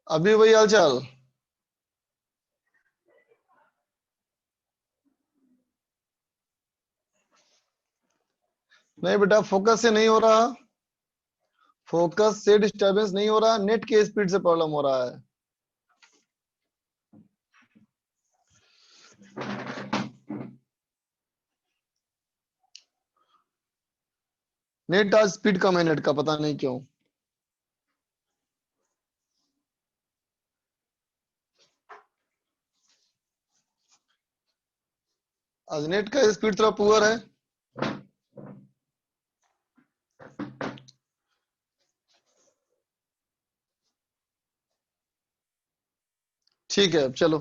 अभी वही हाल चाल। नहीं बेटा, फोकस से नहीं हो रहा। फोकस से डिस्टरबेंस नहीं हो रहा, नेट के स्पीड से प्रॉब्लम हो रहा है। नेट आज स्पीड कम है, नेट का पता नहीं क्यों। आज नेट का स्पीड थोड़ा पुअर है। ठीक है, अब चलो।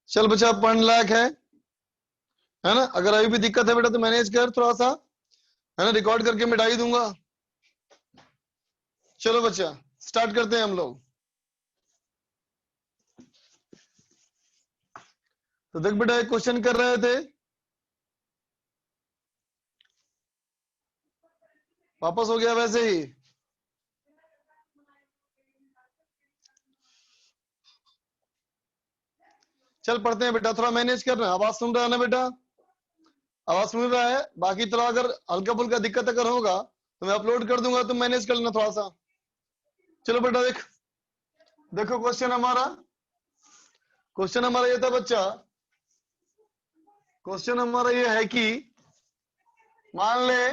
चल बच्चा, पढ़ने लायक है ना? अगर अभी भी दिक्कत है बेटा तो मैनेज कर थोड़ा सा, है ना? रिकॉर्ड करके मिटा ही दूंगा। चलो बच्चा, स्टार्ट करते हैं हम लोग। तो देख बेटा, एक क्वेश्चन कर रहे थे, वापस हो गया वैसे ही। चल पढ़ते हैं बेटा, थोड़ा मैनेज करना। आवाज सुन रहा है ना बेटा? आवाज सुन रहा है? बाकी थोड़ा अगर हल्का फुल्का दिक्कत अगर होगा तो मैं अपलोड कर दूंगा, तुम मैनेज कर लेना थोड़ा सा। चलो बेटा, देखो क्वेश्चन हमारा ये था बच्चा। क्वेश्चन हमारा ये है कि मान ले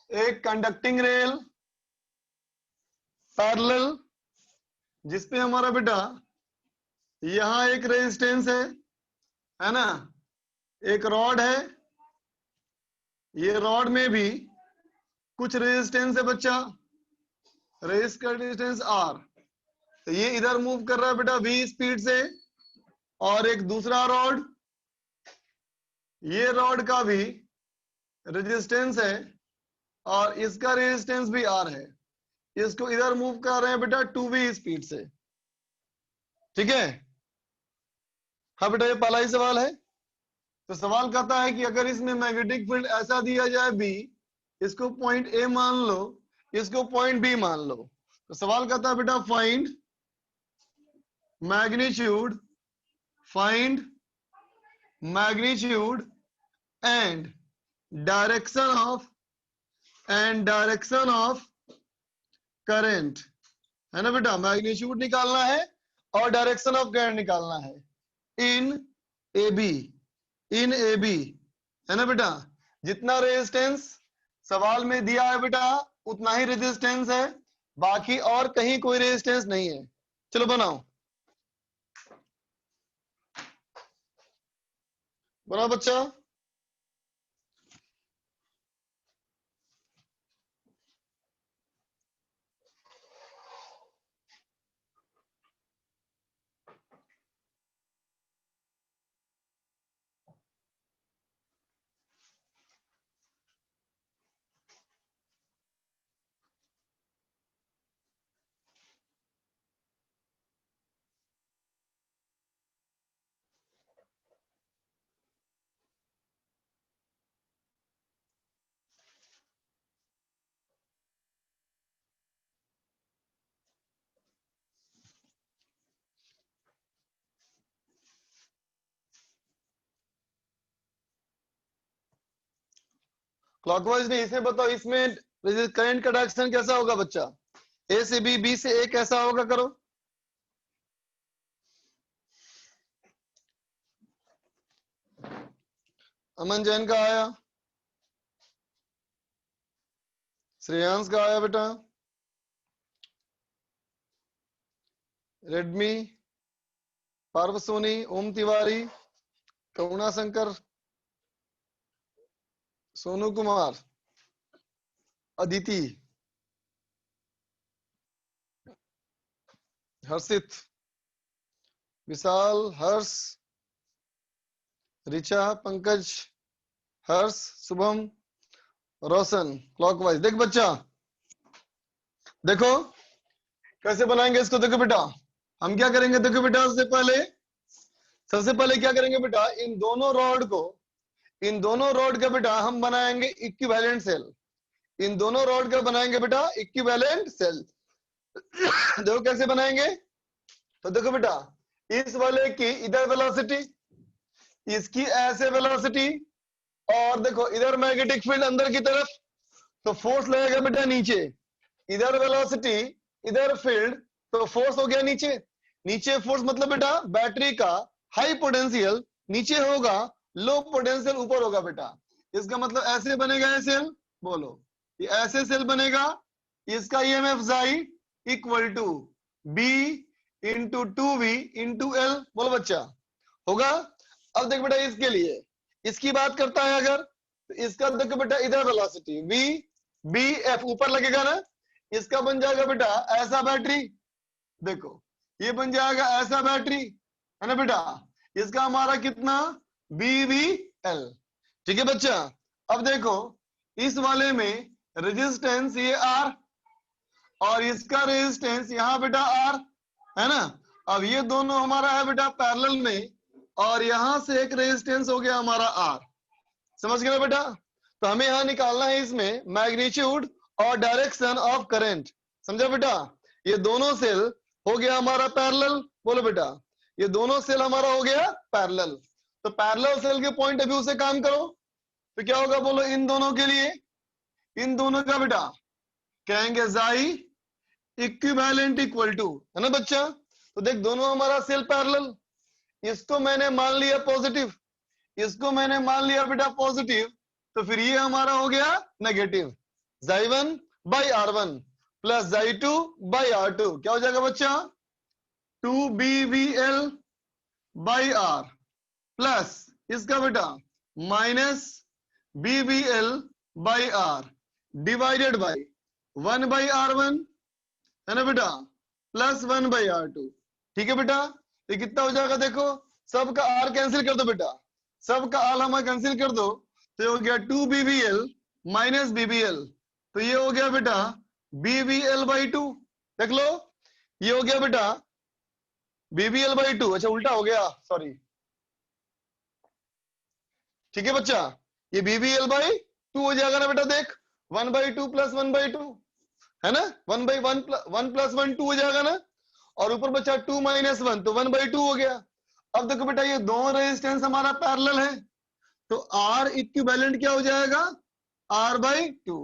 एक कंडक्टिंग रेल पैरेलल, जिसपे हमारा बेटा यहां एक रेजिस्टेंस है ना? एक रॉड है, ये रॉड में भी कुछ रेजिस्टेंस है बच्चा, रेजिस्टेंस आर। तो ये इधर मूव कर रहा है बेटा v स्पीड से, और एक दूसरा रॉड, ये रॉड का भी रेजिस्टेंस है और इसका रेजिस्टेंस भी आर है। इसको इधर मूव कर रहे हैं बेटा 2v स्पीड से। ठीक है? हाँ बेटा, ये पहला ही सवाल है। तो सवाल कहता है कि अगर इसमें मैग्नेटिक फील्ड ऐसा दिया जाए b, इसको पॉइंट ए मान लो, इसको पॉइंट बी मान लो। तो सवाल कहता है बेटा find magnitude, find magnitude and direction of current, है ना बेटा? मैग्नीट्यूड निकालना है और डायरेक्शन ऑफ करंट निकालना है इन ए बी, है ना बेटा? जितना रेजिस्टेंस सवाल में दिया है बेटा उतना ही रेजिस्टेंस है, बाकी और कहीं कोई रेजिस्टेंस नहीं है। चलो बनाओ बच्चा। क्लॉकवाइज नहीं, इसमें बताओ, इसमें करंट का डायरेक्शन कैसा होगा बच्चा? ए से बी, बी से ए, कैसा होगा? करो। अमन जैन का आया, श्रेयांश का आया बेटा, रेडमी, पार्व सोनी, ओम तिवारी, करुणा शंकर, सोनू कुमार, अदिति, हर्षित, विशाल, हर्ष, ऋचा, पंकज, हर्ष, शुभम, रोशन। क्लॉकवाइज देख बच्चा, देखो कैसे बनाएंगे इसको। देखो बेटा, हम क्या करेंगे, देखो बेटा सबसे पहले क्या करेंगे बेटा, इन दोनों रॉड का बेटा हम बनाएंगे इक्विवेलेंट सेल। इन दोनों रॉड का बनाएंगे बेटा इक्विवेलेंट सेल। देखो कैसे बनाएंगे, तो देखो बेटा इस वाले की इधर वेलोसिटी, इसकी ऐसे वेलोसिटी, और देखो इधर मैग्नेटिक फील्ड अंदर की तरफ, तो फोर्स लगेगा बेटा नीचे। इधर वेलोसिटी, इधर फील्ड, तो फोर्स हो गया नीचे। नीचे फोर्स मतलब बेटा बैटरी का हाई पोटेंशियल नीचे होगा, लो पोटेंशियल ऊपर होगा बेटा। इसका मतलब ऐसे बनेगा ये सेल, बोलो ये ऐसे सेल बनेगा। इसका ईएमएफ जाई equal to B into 2v into L, बोलो बच्चा होगा। अब देख बेटा इसके लिए, इसकी बात करता है अगर, तो इसका देखो बेटा इधर वेलोसिटी v b f ऊपर लगेगा ना, इसका बन जाएगा बेटा ऐसा बैटरी, देखो ये बन जाएगा ऐसा बैटरी, है ना बेटा। इसका हमारा कितना BVL, ठीक है बच्चा। अब देखो इस वाले में रेजिस्टेंस ये R, और इसका रेजिस्टेंस यहाँ बेटा R, है ना। अब ये दोनों हमारा है बेटा पैरेलल में, और यहां से एक रेजिस्टेंस हो गया हमारा R, समझ गए बेटा। तो हमें यहां निकालना है इसमें मैग्नीट्यूड और डायरेक्शन ऑफ करंट, समझा बेटा। ये दोनों सेल हो गया हमारा पैरेलल, बोलो बेटा ये दोनों सेल हमारा हो गया पैरेलल। तो पैरेलल सेल के पॉइंट ऑफ व्यू से काम करो, तो क्या होगा बोलो, इन दोनों के लिए, इन दोनों का बेटा कहेंगे जाई इक्विवेलेंट इक्वल टू, है ना बच्चा। तो देख दोनों हमारा सेल पैरेलल, इसको मैंने मान लिया पॉजिटिव, इसको मैंने मान लिया बेटा पॉजिटिव, तो फिर ये हमारा हो गया negative. Xi1 by R1 plus Xi2 by R2 क्या हो जाएगा बच्चा, 2BVL बाई R प्लस इसका बेटा minus BVL by R divided by 1 by R1, है ना बेटा, प्लस 1 बाई R2। ठीक है बेटा, ये कितना हो जाएगा, देखो सबका R कैंसिल कर दो बेटा, सबका आल हमें कैंसिल कर दो, तो ये हो गया 2BVL माइनस BVL, तो ये हो गया बेटा BVL बाई 2, देख लो ये हो गया बेटा BVL बाई 2, अच्छा उल्टा हो गया सॉरी, ठीक है बच्चा, ये BVL बाई 2 हो जाएगा ना बेटा, देख 1 बाई 2 प्लस 1 बाई 2, है ना, 1 बाई 1 प्लस 1 2 हो जाएगा ना, और ऊपर बचा 2 माइनस 1, तो 1 बाई 2 हो गया। अब देखो बेटा ये दोनों रेजिस्टेंस हमारा पैरेलल है, तो R इक्विवेलेंट क्या हो जाएगा, R बाई 2,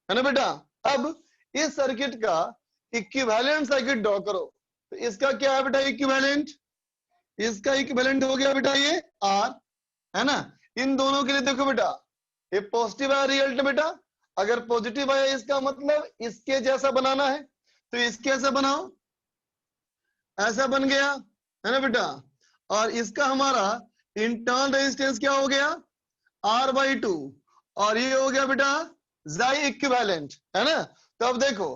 है ना बेटा। अब इस सर्किट का इक्विवेलेंट सर्किट ड्रॉ करो, तो इसका क्या है बेटा इक्विवेलेंट, इसका इक्विवेलेंट हो गया बेटा ये R, है ना। इन दोनों के लिए देखो बेटा ये पॉजिटिव आया रिजल्ट बेटा, अगर पॉजिटिव आया इसका मतलब इसके जैसा बनाना है, तो इसके ऐसा बनाओ, ऐसा बन गया, है ना बेटा। और इसका हमारा इंटरनल रेजिस्टेंस क्या हो गया R बाई 2, और ये हो गया बेटा जाई इक्विवेलेंट, है ना। तो अब देखो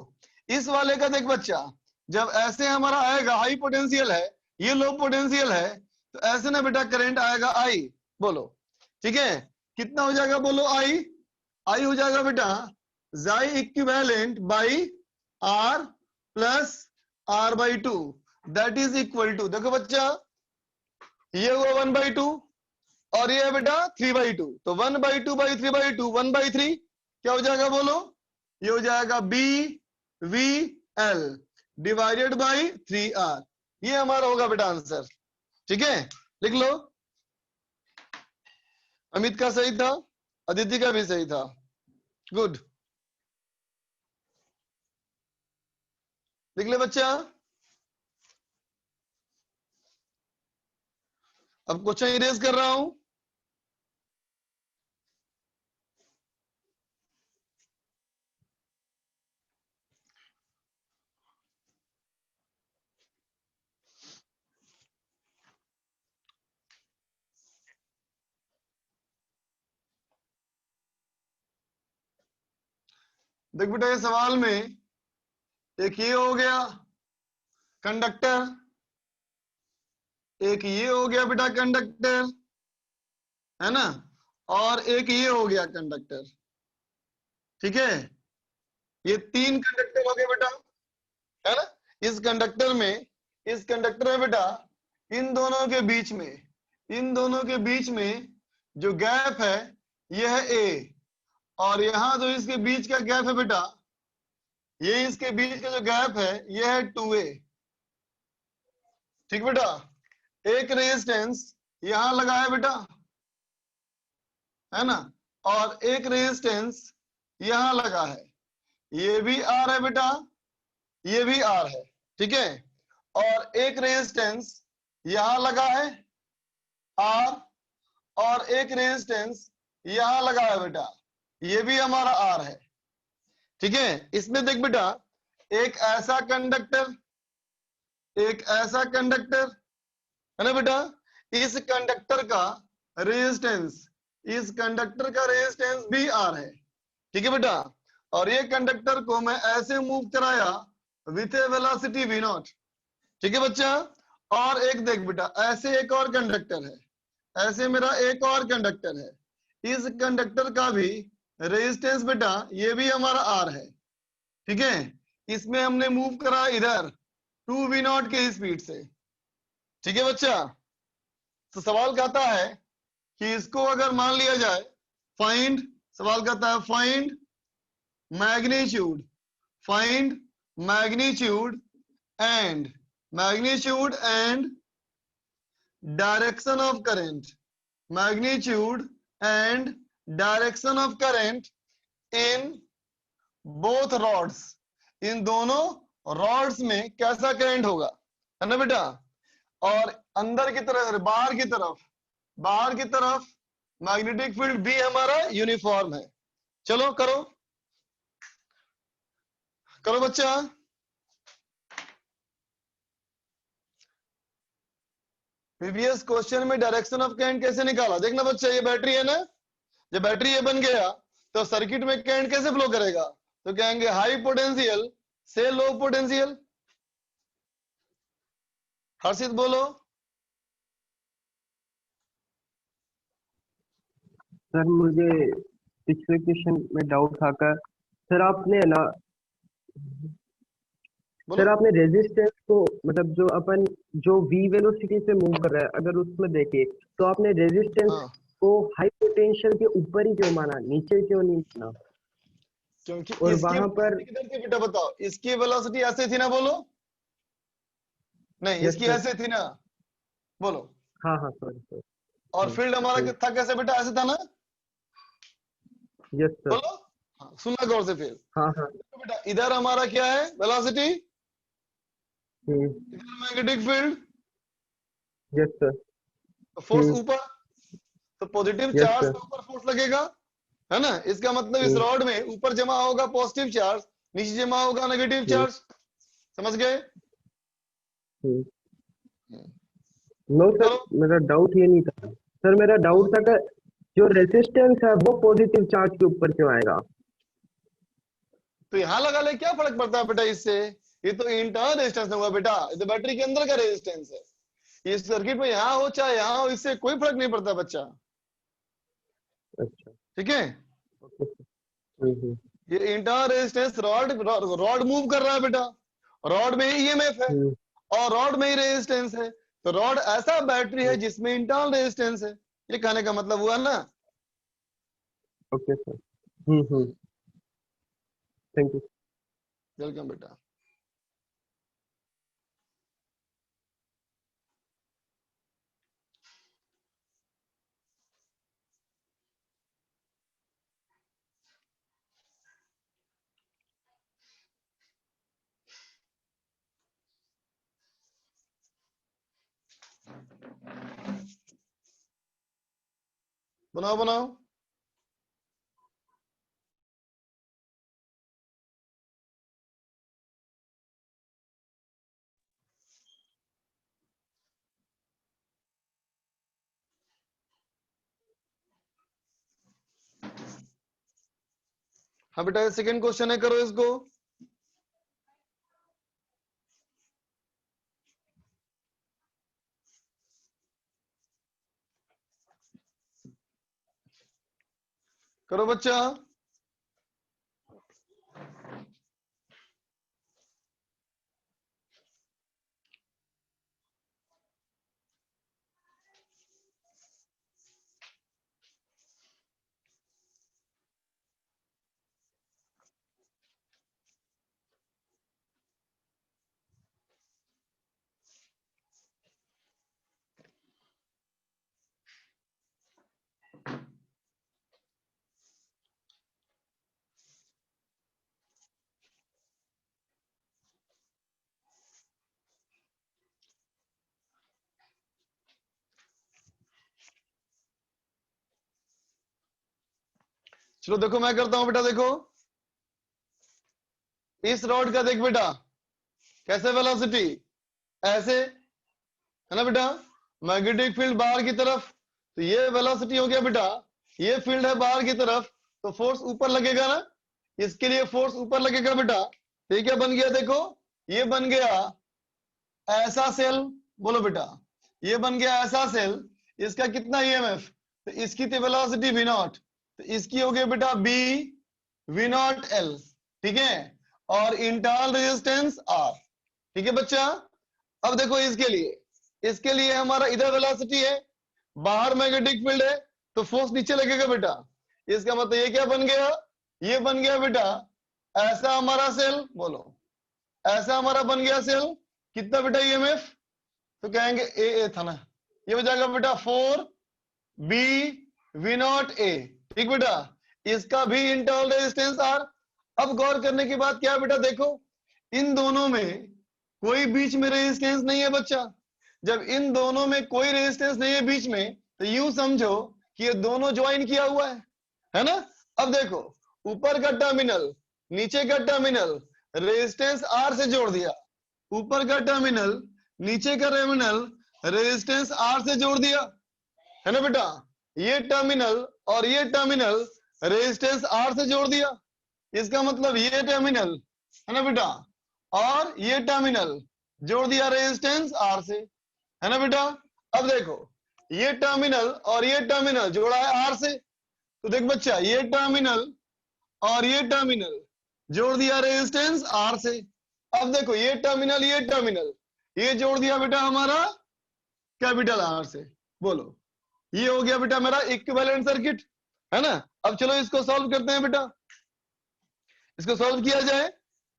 इस वाले का देख बच्चा, जब ऐसे हमारा आएगा हाई पोटेंशियल है, ये लो पोटेंशियल है, तो ऐसे ना बेटा करंट आएगा I, बोलो ठीक है, कितना हो जाएगा बोलो I हो जाएगा बेटा जाई equivalent by R plus R by 2, that is equal to, देखो बच्चा ये हुआ 1 बाई 2, और ये है बेटा 3 बाई 2, तो 1 बाई 2 बाई 3 बाई 2 1 बाई 3 क्या हो जाएगा बोलो, ये हो जाएगा BVL डिवाइडेड बाई 3R, ये हमारा होगा बेटा आंसर, ठीक है लिख लो। अमित का सही था, अदिति का भी सही था, गुड, लिख ले बच्चा। अब क्वेश्चन इरेज कर रहा हूं, देख बेटा ये सवाल में एक ये हो गया कंडक्टर, एक ये हो गया बेटा कंडक्टर, है ना, और एक ये हो गया कंडक्टर, ठीक है, ये 3 कंडक्टर हो गए बेटा, है ना। इस कंडक्टर में इस कंडक्टर में बेटा इन दोनों के बीच में जो गैप है यह है ए, और यहां जो इसके बीच का गैप है बेटा, ये इसके बीच का जो गैप है यह है 2a। ठीक बेटा, एक रेजिस्टेंस यहां लगा है बेटा, है ना, और एक रेजिस्टेंस यहां लगा है, ये भी आर है बेटा, ये भी आर है। ठीक है, और एक रेजिस्टेंस यहां लगा है आर, और एक रेजिस्टेंस यहां लगा है बेटा, ये भी हमारा आर है। ठीक है, इसमें देख बेटा, एक ऐसा कंडक्टर है ना बेटा, इस कंडक्टर का रेजिस्टेंस भी आर है। ठीक है बेटा, और ये कंडक्टर को मैं ऐसे मूव कराया with A velocity v not. ठीक है बच्चा, और एक देख बेटा, ऐसे एक और कंडक्टर है, ऐसे मेरा एक और कंडक्टर है, इस कंडक्टर का भी रेजिस्टेंस बेटा ये भी हमारा आर है। ठीक है, इसमें हमने मूव करा इधर 2v नॉट के स्पीड से। ठीक है बच्चा, तो सवाल कहता है कि इसको अगर मान लिया जाए सवाल कहता है find magnitude and direction of current in both rods. इन दोनों रॉड्स में कैसा करंट होगा, है ना बेटा, और अंदर की तरफ बाहर की तरफ मैग्नेटिक फील्ड भी हमारा यूनिफॉर्म है। चलो करो बच्चा। प्रीवियस क्वेश्चन में डायरेक्शन ऑफ करंट कैसे निकाला, देखना बच्चा, ये बैटरी है ना, जब बैटरी ये बन गया तो सर्किट में करंट कैसे फ्लो करेगा, तो कहेंगे हाई पोटेंशियल से लो पोटेंशियल। हर्षित बोलो। सर मुझे पिछले क्वेश्चन में डाउट था कर सर आपने ना सर आपने रेजिस्टेंस को मतलब जो अपन जो v वेलोसिटी से मूव कर रहा है अगर उसमें देखे तो आपने रेजिस्टेंस को हाई पोटेंशियल के ऊपर ही क्यों माना, नीचे क्यों नहीं माना? क्योंकि और इसकी वहां पर किधर थी बेटा बताओ, इसकी वेलोसिटी ऐसे थी ना, बोलो नहीं, इसकी ऐसे थी ना, बोलो। हाँ हाँ सॉरी और फील्ड हमारा था कैसे बेटा, ऐसे था ना, यस सर। बोलो। हाँ, सुनना गौर से फिर। हाँ हाँ बेटा इधर हमारा क्या है वेलोसिटी, इधर magnetic field, yes sir. Force ऊपर, तो पॉजिटिव यस चार्ज सर। के ऊपर फोर्स लगेगा, है ना, इसका मतलब इस रॉड में ऊपर जमा होगा पॉजिटिव चार्ज, नीचे जमा होगा नेगेटिव चार्ज। समझ गए? नो सर, मेरा डाउट ये नहीं था सर, मेरा डाउट था कि जो रेजिस्टेंस है वो पॉजिटिव चार्ज के ऊपर क्यों आएगा? तो यहाँ लगा ले, क्या फर्क पड़ता है बेटा इससे, ये तो इंटरनल रेजिस्टेंस हुआ बेटा, ये तो बैटरी के अंदर का रेजिस्टेंस है। इस सर्किट में यहाँ हो चाहे यहाँ हो, इससे कोई फर्क नहीं पड़ता बच्चा। अच्छा ठीक है, हम्म ये इंटरनल रेजिस्टेंस रॉड मूव कर रहा है बेटा, रॉड में ही ईएमएफ है और रॉड में ही रेजिस्टेंस है, तो रॉड ऐसा बैटरी है जिसमें इंटरनल रेजिस्टेंस है। ये कहने का मतलब हुआ ना। Okay sir. Thank you. Welcome बेटा। बनाओ। हाँ बेटा, सेकंड क्वेश्चन है, करो इसको। करो बच्चा। चलो देखो मैं करता हूं बेटा, देखो इस रॉड का देख बेटा कैसे वेलोसिटी, ऐसे है ना बेटा, मैग्नेटिक फील्ड बाहर की तरफ, तो ये वेलोसिटी हो गया बेटा, ये फील्ड है बाहर की तरफ, तो फोर्स ऊपर लगेगा ना, इसके लिए फोर्स ऊपर लगेगा बेटा। तो ये क्या बन गया देखो, ये बन गया ऐसा सेल, बोलो बेटा ये बन गया ऐसा सेल, इसका कितना ईएमएफ, तो इसकी थी वेलोसिटी वी नॉट, तो इसकी हो गई बेटा बी वी नॉट एल, ठीक है, और इंटरनल रेजिस्टेंस आर, ठीक है बच्चा। अब देखो इसके लिए हमारा इधर वेलोसिटी है, बाहर मैग्नेटिक फील्ड है, तो फोर्स नीचे लगेगा बेटा। इसका मतलब ये क्या बन गया, ये बन गया बेटा ऐसा हमारा सेल, बोलो ऐसा हमारा बन गया सेल, कितना बेटा ईएमएफ, तो कहेंगे ए था ना, ये हो जाएगा बेटा 4 बी वी नॉट ए, ठीक बेटा, इसका भी इंटरनल रेजिस्टेंस आर। अब गौर करने की बात क्या है बेटा, देखो इन दोनों में कोई बीच में रेजिस्टेंस नहीं है बच्चा, जब इन दोनों में कोई रेजिस्टेंस नहीं है बीच में, तो यूं समझो कि ये दोनों ज्वाइन किया हुआ है ना। अब देखो ऊपर का टर्मिनल नीचे का टर्मिनल रेजिस्टेंस आर से जोड़ दिया, ऊपर का टर्मिनल नीचे का टर्मिनल रेजिस्टेंस आर से जोड़ दिया, है ना बेटा, ये टर्मिनल और ये टर्मिनल रेजिस्टेंस आर से जोड़ दिया, इसका मतलब ये टर्मिनल है ना बेटा और ये टर्मिनल जोड़ दिया रेजिस्टेंस आर से, है ना बेटा। अब देखो ये टर्मिनल और ये टर्मिनल जोड़ा है आर से, तो देख बच्चा ये टर्मिनल और ये टर्मिनल जोड़ दिया रेजिस्टेंस आर से। अब देखो ये टर्मिनल ये जोड़ दिया बेटा हमारा कैपिटल आर से, बोलो ये हो गया बेटा मेरा इक्विवेलेंट सर्किट, है ना। अब चलो इसको सॉल्व करते हैं बेटा, इसको सॉल्व किया जाए।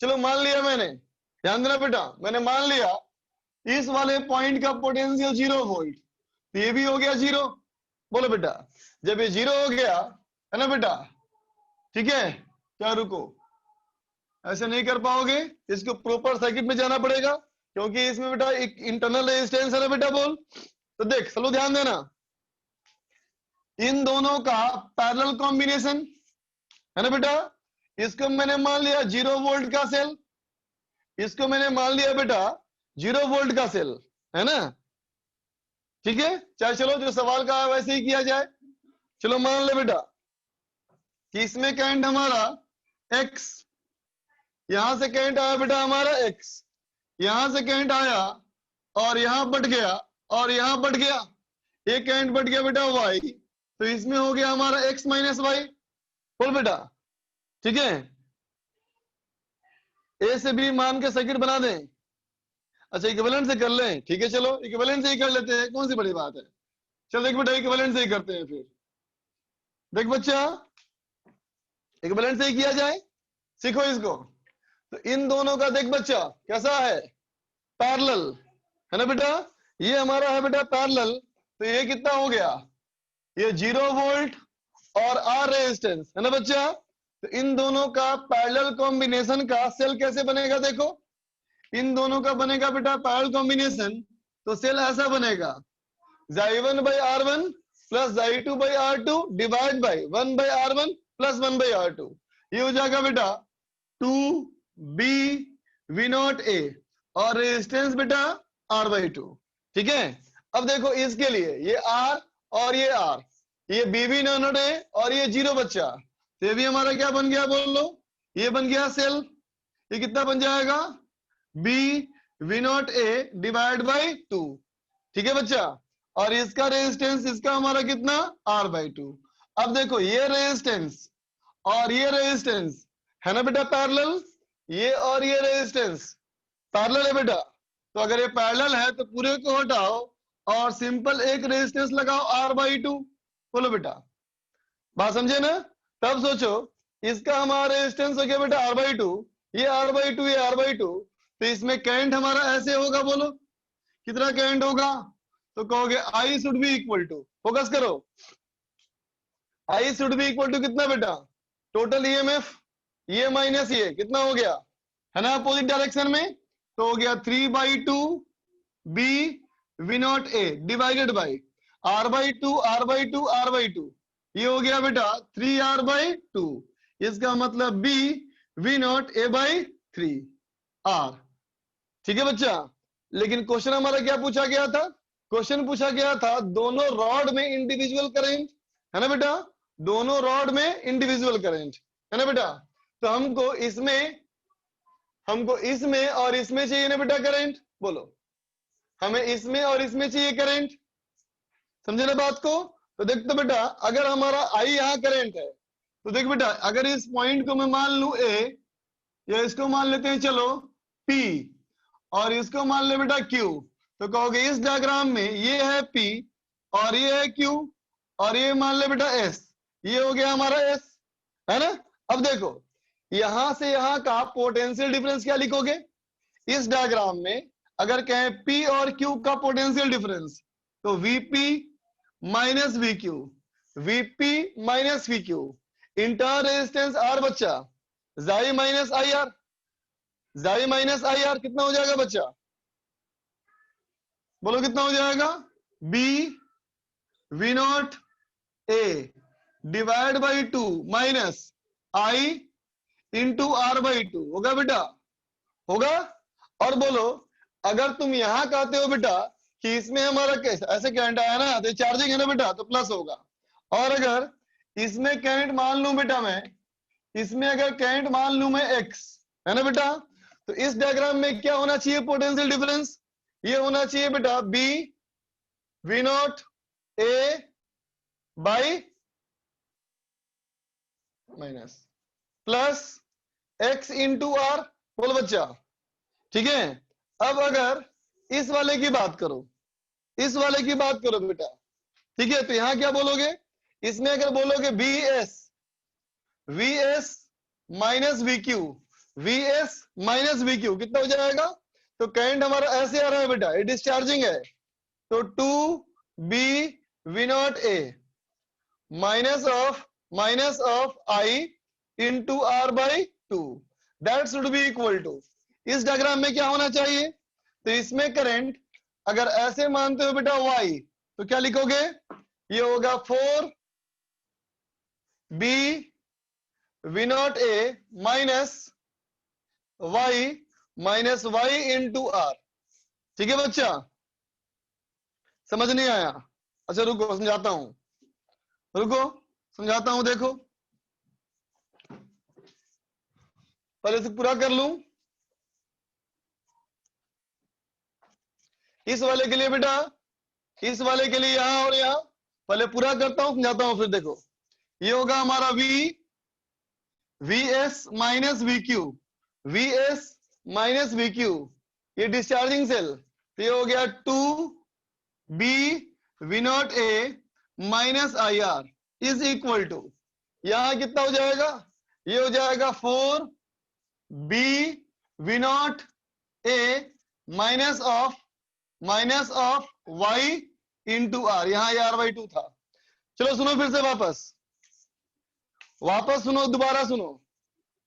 चलो मान लिया मैंने, ध्यान देना बेटा, मैंने मान लिया इस वाले पॉइंट का पोटेंशियल 0 वोल्ट, तो ये भी हो गया 0, बोलो बेटा जब ये 0 हो गया है ना बेटा, ठीक है, क्या रुको ऐसे नहीं कर पाओगे, इसको प्रॉपर सर्किट में जाना पड़ेगा, क्योंकि इसमें बेटा एक इंटरनल रेजिस्टेंस है ना बेटा, बोल तो देख चलो ध्यान देना, इन दोनों का पैरेलल कॉम्बिनेशन है ना बेटा, इसको मैंने मान लिया 0 वोल्ट का सेल, इसको मैंने मान लिया बेटा 0 वोल्ट का सेल, है ना, ठीक है। चाहे चलो जो सवाल का है वैसे ही किया जाए। चलो मान ले बेटा कि इसमें करंट हमारा x, यहां से करंट आया बेटा हमारा x, यहां से करंट आया और यहां बट गया और यहां बट गया, ये करंट बट गया बेटा y, तो इसमें हो गया हमारा x माइनस वाई, बोल बेटा, ठीक है। ए से बी मान के सर्किट बना दें, अच्छा इक्विवेलेंट से कर लें, ठीक है, चलो इक्विवेलेंट से ही कर लेते हैं, कौन सी बड़ी बात है। चल देख बेटा इक्विवेलेंट से ही करते हैं, फिर देख बच्चा इक्विवेलेंट से ही किया जाए, सीखो इसको। तो इन दोनों का देख बच्चा कैसा है, पैरेलल, है ना बेटा, ये हमारा है बेटा पैरेलल, तो ये कितना हो गया, ये 0 वोल्ट और आर रेजिस्टेंस, है ना बच्चा। तो इन दोनों का पैरेलल कॉम्बिनेशन का सेल कैसे बनेगा, देखो इन दोनों का बनेगा बेटा पैरेलल कॉम्बिनेशन, तो सेल ऐसा बनेगा Xi1 by R1 plus Xi2 by R2 divide by 1 by R1 plus 1 by R2, ये हो जाएगा बेटा 2B V नॉट A और रेजिस्टेंस बेटा R by 2, ठीक है। अब देखो इसके लिए ये R और ये R, ये BV नॉट A और ये 0 बच्चा, तो ये भी हमारा क्या बन गया बोल लो, ये बन गया सेल, ये कितना बन जाएगा B V not A divide by 2, ठीक है बच्चा, और इसका रेजिस्टेंस इसका हमारा कितना R by 2। अब देखो ये रेजिस्टेंस और ये रेजिस्टेंस है ना बेटा पैरेलल, ये और ये रेजिस्टेंस पैरेलल है बेटा, तो अगर ये पैरेलल है तो पूरे को हटाओ और सिंपल एक रेजिस्टेंस लगाओ R by 2, बोलो बेटा बात समझे ना। तब सोचो इसका हमारा रेजिस्टेंस हो गया बेटा R by 2, ये R by 2 ये R by 2, तो इसमें करंट हमारा ऐसे होगा, बोलो कितना करंट होगा, तो कहोगे I should be equal to, focus करो, I should be equal to कितना बेटा, टोटल ईएमएफ ये माइनस ये कितना हो गया, है ना अपोजिट डायरेक्शन में, तो हो गया 3/2 B V not A divided by R by 2 R by 2 R by 2, ये हो गया बेटा 3r/2, इसका मतलब b v0 a/3 r। ठीक है बच्चा, लेकिन क्वेश्चन हमारा क्या पूछा गया था? क्वेश्चन पूछा गया था दोनों रॉड में इंडिविजुअल करंट, है ना बेटा, दोनों रॉड में इंडिविजुअल करंट, है ना बेटा। तो हमको इसमें और इसमें चाहिए ना बेटा करंट, बोलो, हमें इसमें और इसमें चाहिए करंट, समझे ना बात को। तो देख तो बेटा, अगर हमारा आई यहाँ करंट है, तो देख बेटा, अगर इस पॉइंट को मैं मान लू ए, या इसको मान लेते हैं चलो P, और इसको मान ले बेटा Q, तो कहोगे इस डायग्राम में ये है P और ये है Q, और ये मान ले बेटा S, ये हो गया हमारा S, है ना। अब देखो, यहां से यहां का पोटेंशियल डिफरेंस क्या लिखोगे? इस डायग्राम में अगर कहें P और Q का पोटेंशियल डिफरेंस, तो VP minus VQ, VP minus VQ inter resistance R बच्चा, जाई माइनस IR, जाई माइनस IR कितना हो जाएगा बच्चा? बोलो कितना हो जाएगा? B V0 A divide by 2 minus I into R/2 होगा बेटा, होगा। और बोलो, अगर तुम यहां कहते हो बेटा कि इसमें हमारा ऐसे करंट आया ना, तो चार्जिंग है ना बेटा, तो प्लस होगा। और अगर इसमें करंट मान लूं बेटा मैं, इसमें अगर करंट मान लूं मैं X, है ना बेटा, तो इस डायग्राम में क्या होना चाहिए पोटेंशियल डिफरेंस? ये होना चाहिए बेटा B V0 A by minus plus X into R, बोल बच्चा, ठीक है। अब अगर इस वाले की बात करो, इस वाले की बात करो बेटा, ठीक है, तो यहां क्या बोलोगे? इसमें अगर बोलोगे VS minus VQ, VS minus VQ कितना हो जाएगा? तो करंट हमारा ऐसे आ रहा है बेटा, ये डिस्चार्जिंग है, तो 2B V0 A minus of I into R/2, that should be equal to, इस डायग्राम में क्या होना चाहिए? तो इसमें करंट अगर ऐसे मानते हो बेटा Y, तो क्या लिखोगे? ये होगा 4B V0 A minus Y into R। ठीक है बच्चा, समझ नहीं आया? अच्छा रुको समझाता हूं, रुको समझाता हूं, देखो पहले से पूरा कर लूं। इस वाले के लिए बेटा, इस वाले के लिए यहां और यहां, पहले पूरा करता हूं समझाता हूं, फिर देखो ये होगा हमारा VS minus VQ, VS minus VQ, ये डिस्चार्जिंग सेल, तो ये हो गया 2B V0 A minus IR is equal to, यहां कितना हो जाएगा? ये हो जाएगा 4B V0 A minus of Y into R, यहां R/2 था। चलो सुनो फिर से वापस सुनो, दोबारा सुनो।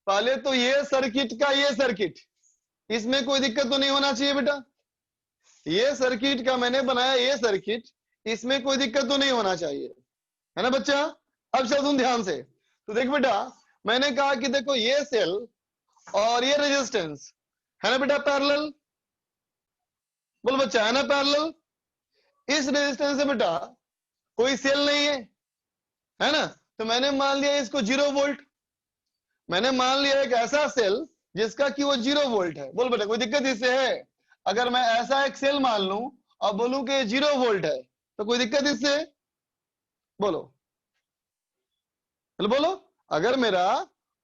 पहले तो ये सर्किट का ये सर्किट, इसमें कोई दिक्कत तो नहीं होना चाहिए बेटा, ये सर्किट का मैंने बनाया ये सर्किट, इसमें कोई दिक्कत तो नहीं होना चाहिए, है ना बच्चा। अब चल सुन ध्यान से, तो देख बेटा, मैंने कहा कि देखो ये सेल और ये रेजिस्टेंस है ना बेटा पैरेलल, बोल बच्चा, है ना पैरेलल। इस रेजिस्टेंस से बेटा कोई सेल नहीं है ना, तो मैंने मान लिया इसको 0 वोल्ट, मैंने मान लिया एक ऐसा सेल जिसका कि वो 0 वोल्ट है। बोल बेटा कोई दिक्कत इससे है? अगर मैं ऐसा एक सेल मान लूं और बोलूं कि 0 वोल्ट है, तो कोई दिक्कत इससे? बोलो बोलो। अगर मेरा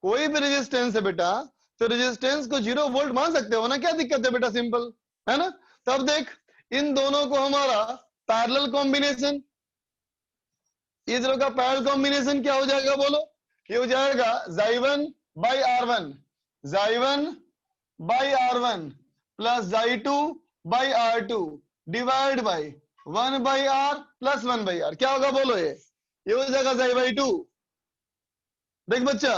कोई भी रेजिस्टेंस है बेटा, तो रेजिस्टेंस को 0 वोल्ट मान सकते हो ना, क्या दिक्कत है बेटा, सिंपल है ना। तब देख, इन दोनों को हमारा पैरेलल कॉम्बिनेशन, ये दोनों का पैरेलल कॉम्बिनेशन क्या हो जाएगा? बोलो, ये हो जाएगा Zi1 by R1, Zi1 by R1 plus Zi2 by R2 divide by 1 by R plus 1 by R, क्या होगा बोलो? ये हो जाएगा Zi/2। देख बच्चा,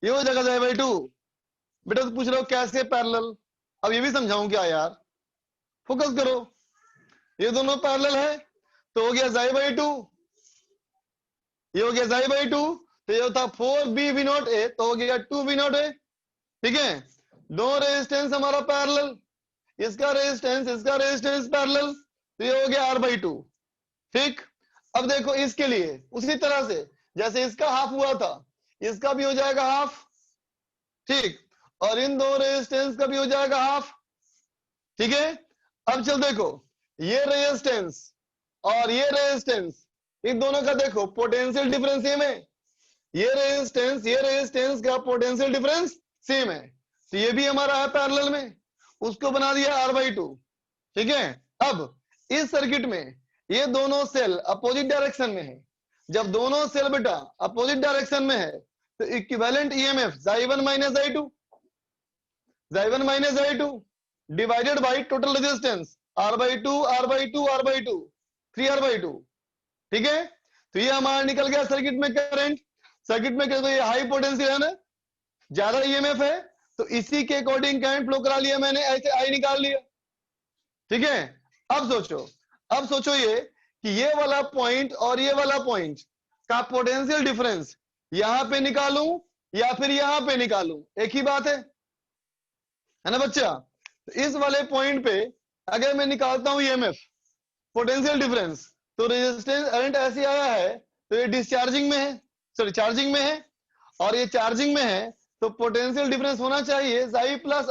ये हो जाएगा Zi/2। बेटा तो पूछ रहे हो कैसे पैरेलल, अब ये भी समझाऊं क्या यार, फोकस करो। ये दोनों पैरेलल है, तो हो गया Zi/2 ये हो गया जाई बाई 2, तो ये होता 4b v0a, तो हो गया 2v0a। ठीक है, दो रेजिस्टेंस हमारा पैरेलल, इसका रेजिस्टेंस पैरेलल, तो ये हो गया r/2। ठीक, अब देखो इसके लिए उसी तरह से जैसे इसका हाफ हुआ था, इसका भी हो जाएगा हाफ। ठीक, और इन दो रेजिस्टेंस का भी हो जाएगा हाफ। ठीक है, अब चल देखो ये रेजिस्टेंस और ये रेजिस्टेंस, इन दोनों का देखो पोटेंशियल डिफरेंस सेम है। ये रेजिस्टेंस का पोटेंशियल डिफरेंस सेम है, तो ये भी हमारा है पैरेलल में, उसको बना दिया r/2। ठीक है, अब इस सर्किट में ये दोनों सेल अपोजिट डायरेक्शन में है। जब दोनों सेल बेटा अपोजिट डायरेक्शन में है तो equivalent EMF Xi1 minus I2 divided by total resistance r/2 3r/2। ठीक है, तो ये हमारा निकल गया सर्किट में करंट। सर्किट में तो ये हाई पोटेंशियल है ना, ज्यादा ईएमएफ है, तो इसी के अकॉर्डिंग करंट फ्लो करा लिया मैंने, ऐसे आई निकाल लिया। ठीक है, अब सोचो ये कि ये वाला पॉइंट और ये वाला पॉइंट का पोटेंशियल डिफरेंस यहां पे निकालूं या फिर यहां पे निकालूं, एक ही बात है ना बच्चा। तो इस वाले पॉइंट पे अगर मैं निकालता हूं ईएमएफ पोटेंशियल डिफरेंस, तो रेजिस्टेंस करंट ऐसे आया है तो ये डिस्चार्जिंग में है, सॉरी चार्जिंग में है, और ये चार्जिंग में है तो पोटेंशियल डिफरेंस होना चाहिए Xi प्लस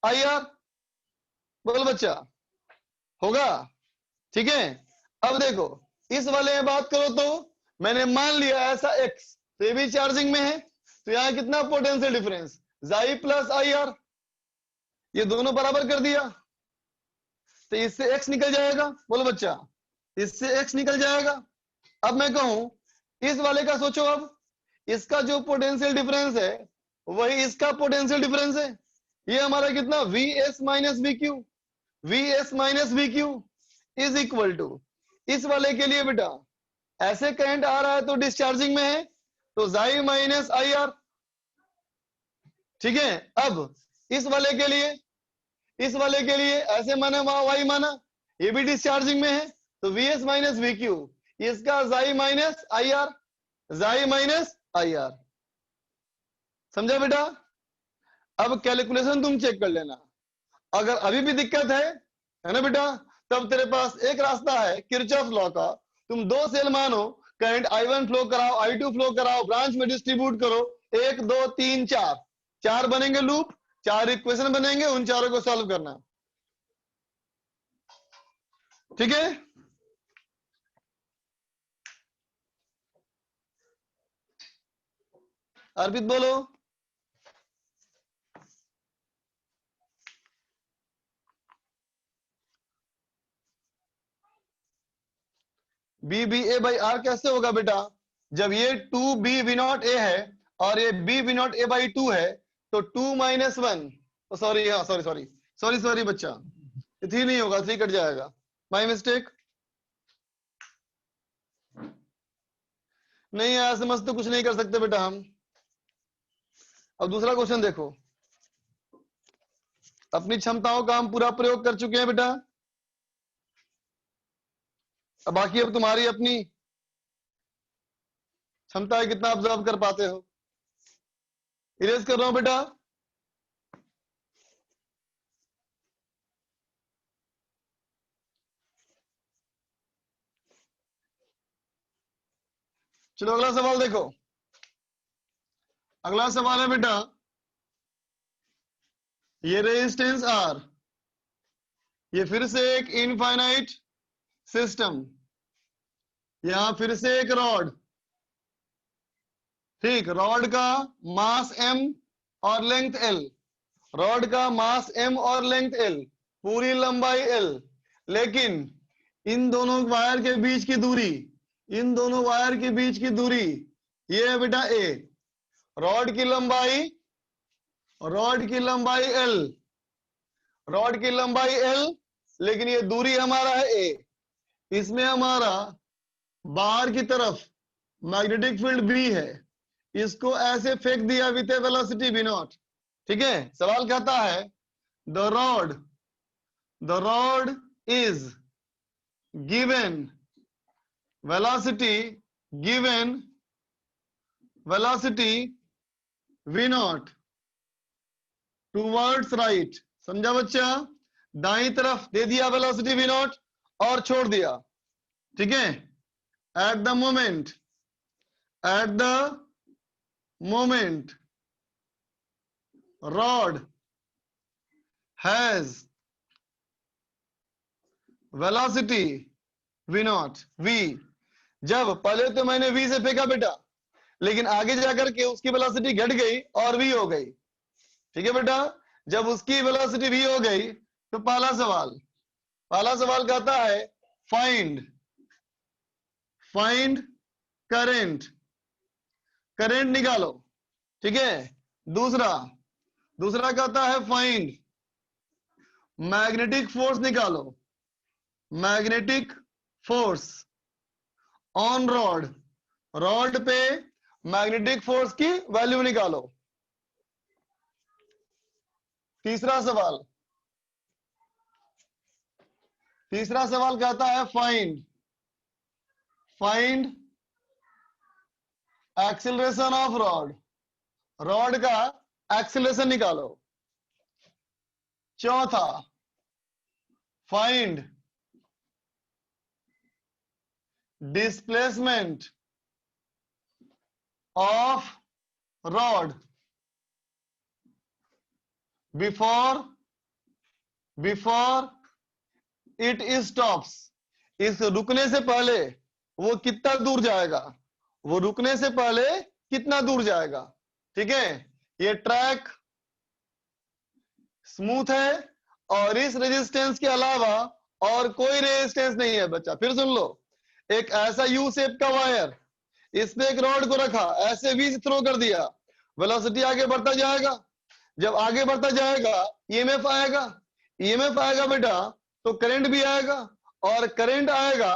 IR। बोल बच्चा, होगा? ठीक है, अब देखो इस वाले में बात करो तो मैंने मान लिया ऐसा x, तो ये भी चार्जिंग में है, तो यहां कितना potential difference Xi plus IR, ये दोनों बराबर कर दिया, तो इससे x निकल जाएगा। बोलो बच्चा, इससे x निकल जाएगा। अब मैं कहूं इस वाले का सोचो, अब इसका जो पोटेंशियल डिफरेंस है वही इसका पोटेंशियल डिफरेंस है। ये हमारा कितना Vs minus VQ is equal to, इस वाले के लिए बेटा ऐसे करंट आ रहा है तो डिस्चार्जिंग में है, तो Xi माइनस IR। ठीक है, अब इस वाले के लिए ऐसे माना y माना, ये भी डिस्चार्जिंग में है, तो Vs माइनस VQ, इसका Xi माइनस IR। समझा बेटा? अब कैलकुलेशन तुम चेक कर लेना, अगर अभी भी दिक्कत है ना बेटा, तब तेरे पास एक रास्ता है किरचॉफ लॉ का। तुम दो सेल मानो, करंट I1 फ्लो कराओ, I2 फ्लो कराओ, ब्रांच में डिस्ट्रीब्यूट करो, 1 2 3 4 बनेंगे लूप, 4 इक्वेशन बनेंगे, उन चारों को सॉल्व करना। ठीक है, अर्पित बोलो। BA/R कैसे होगा बेटा? जब ये 2B/V0A है और ये B/V0A/2 है, तो 2 माइनस 1, सॉरी, हाँ सॉरी बच्चा, 3 नहीं होगा, 3 कट जाएगा, माई मिस्टेक। नहीं यार, समझ तो कुछ नहीं कर सकते बेटा हम। अब दूसरा क्वेश्चन देखो, अपनी क्षमताओं का हम पूरा प्रयोग कर चुके हैं बेटा, अब बाकी अब तुम्हारी अपनी क्षमता है कितना ऑब्जर्व कर पाते हो। इरेज कर रहा हूं बेटा। चलो अगला सवाल देखो, अगला सवाल है बेटा, ये रेजिस्टेंस R, ये फिर से एक इनफाइनाइट सिस्टम, यहां फिर से एक रॉड, ठीक, रॉड का मास m और लेंथ l, रॉड का मास m और लेंथ l, पूरी लंबाई l, लेकिन इन दोनों वायर के बीच की दूरी, ये है बेटा a, रॉड की लंबाई l, लेकिन ये दूरी हमारा है a। इसमें हमारा बाहर की तरफ मैग्नेटिक फील्ड B है, इसको ऐसे फेंक दिया विद ए वेलोसिटी V0। ठीक है, सवाल कहता है the rod is given velocity given velocity v naught towards right, समझा बच्चा? दाई तरफ दे दिया वेलोसिटी v नॉट और छोड़ दिया, ठीक है? At the moment rod has velocity v not v, जब पहले तो मैंने v से फेंका बेटा, लेकिन आगे जाकर के उसकी वेलोसिटी घट गई और v हो गई, ठीक है बेटा? जब उसकी वेलोसिटी v हो गई तो पहला सवाल कहता है फाइंड करंट निकालो, ठीक है? दूसरा कहता है फाइंड मैग्नेटिक फोर्स निकालो, मैग्नेटिक फोर्स ऑन रॉड पे मैग्नेटिक फोर्स की वैल्यू निकालो। तीसरा सवाल कहता है फाइंड एक्सीलरेशन ऑफ रॉड का एक्सीलरेशन निकालो। चौथा find displacement of rod before it stops, इस रुकने से पहले वो कितना दूर जाएगा, ठीक है? ये ट्रैक स्मूथ है और इस रेजिस्टेंस के अलावा और कोई रेजिस्टेंस नहीं है बच्चा। फिर सुन लो, एक ऐसा यू शेप का वायर, इसमें एक रॉड को रखा, ऐसे भी थ्रो कर दिया, वेलोसिटी आगे बढ़ता जाएगा, जब आगे बढ़ता जाएगा ईएमएफ आएगा बेटा, तो करंट भी आएगा, और करंट आएगा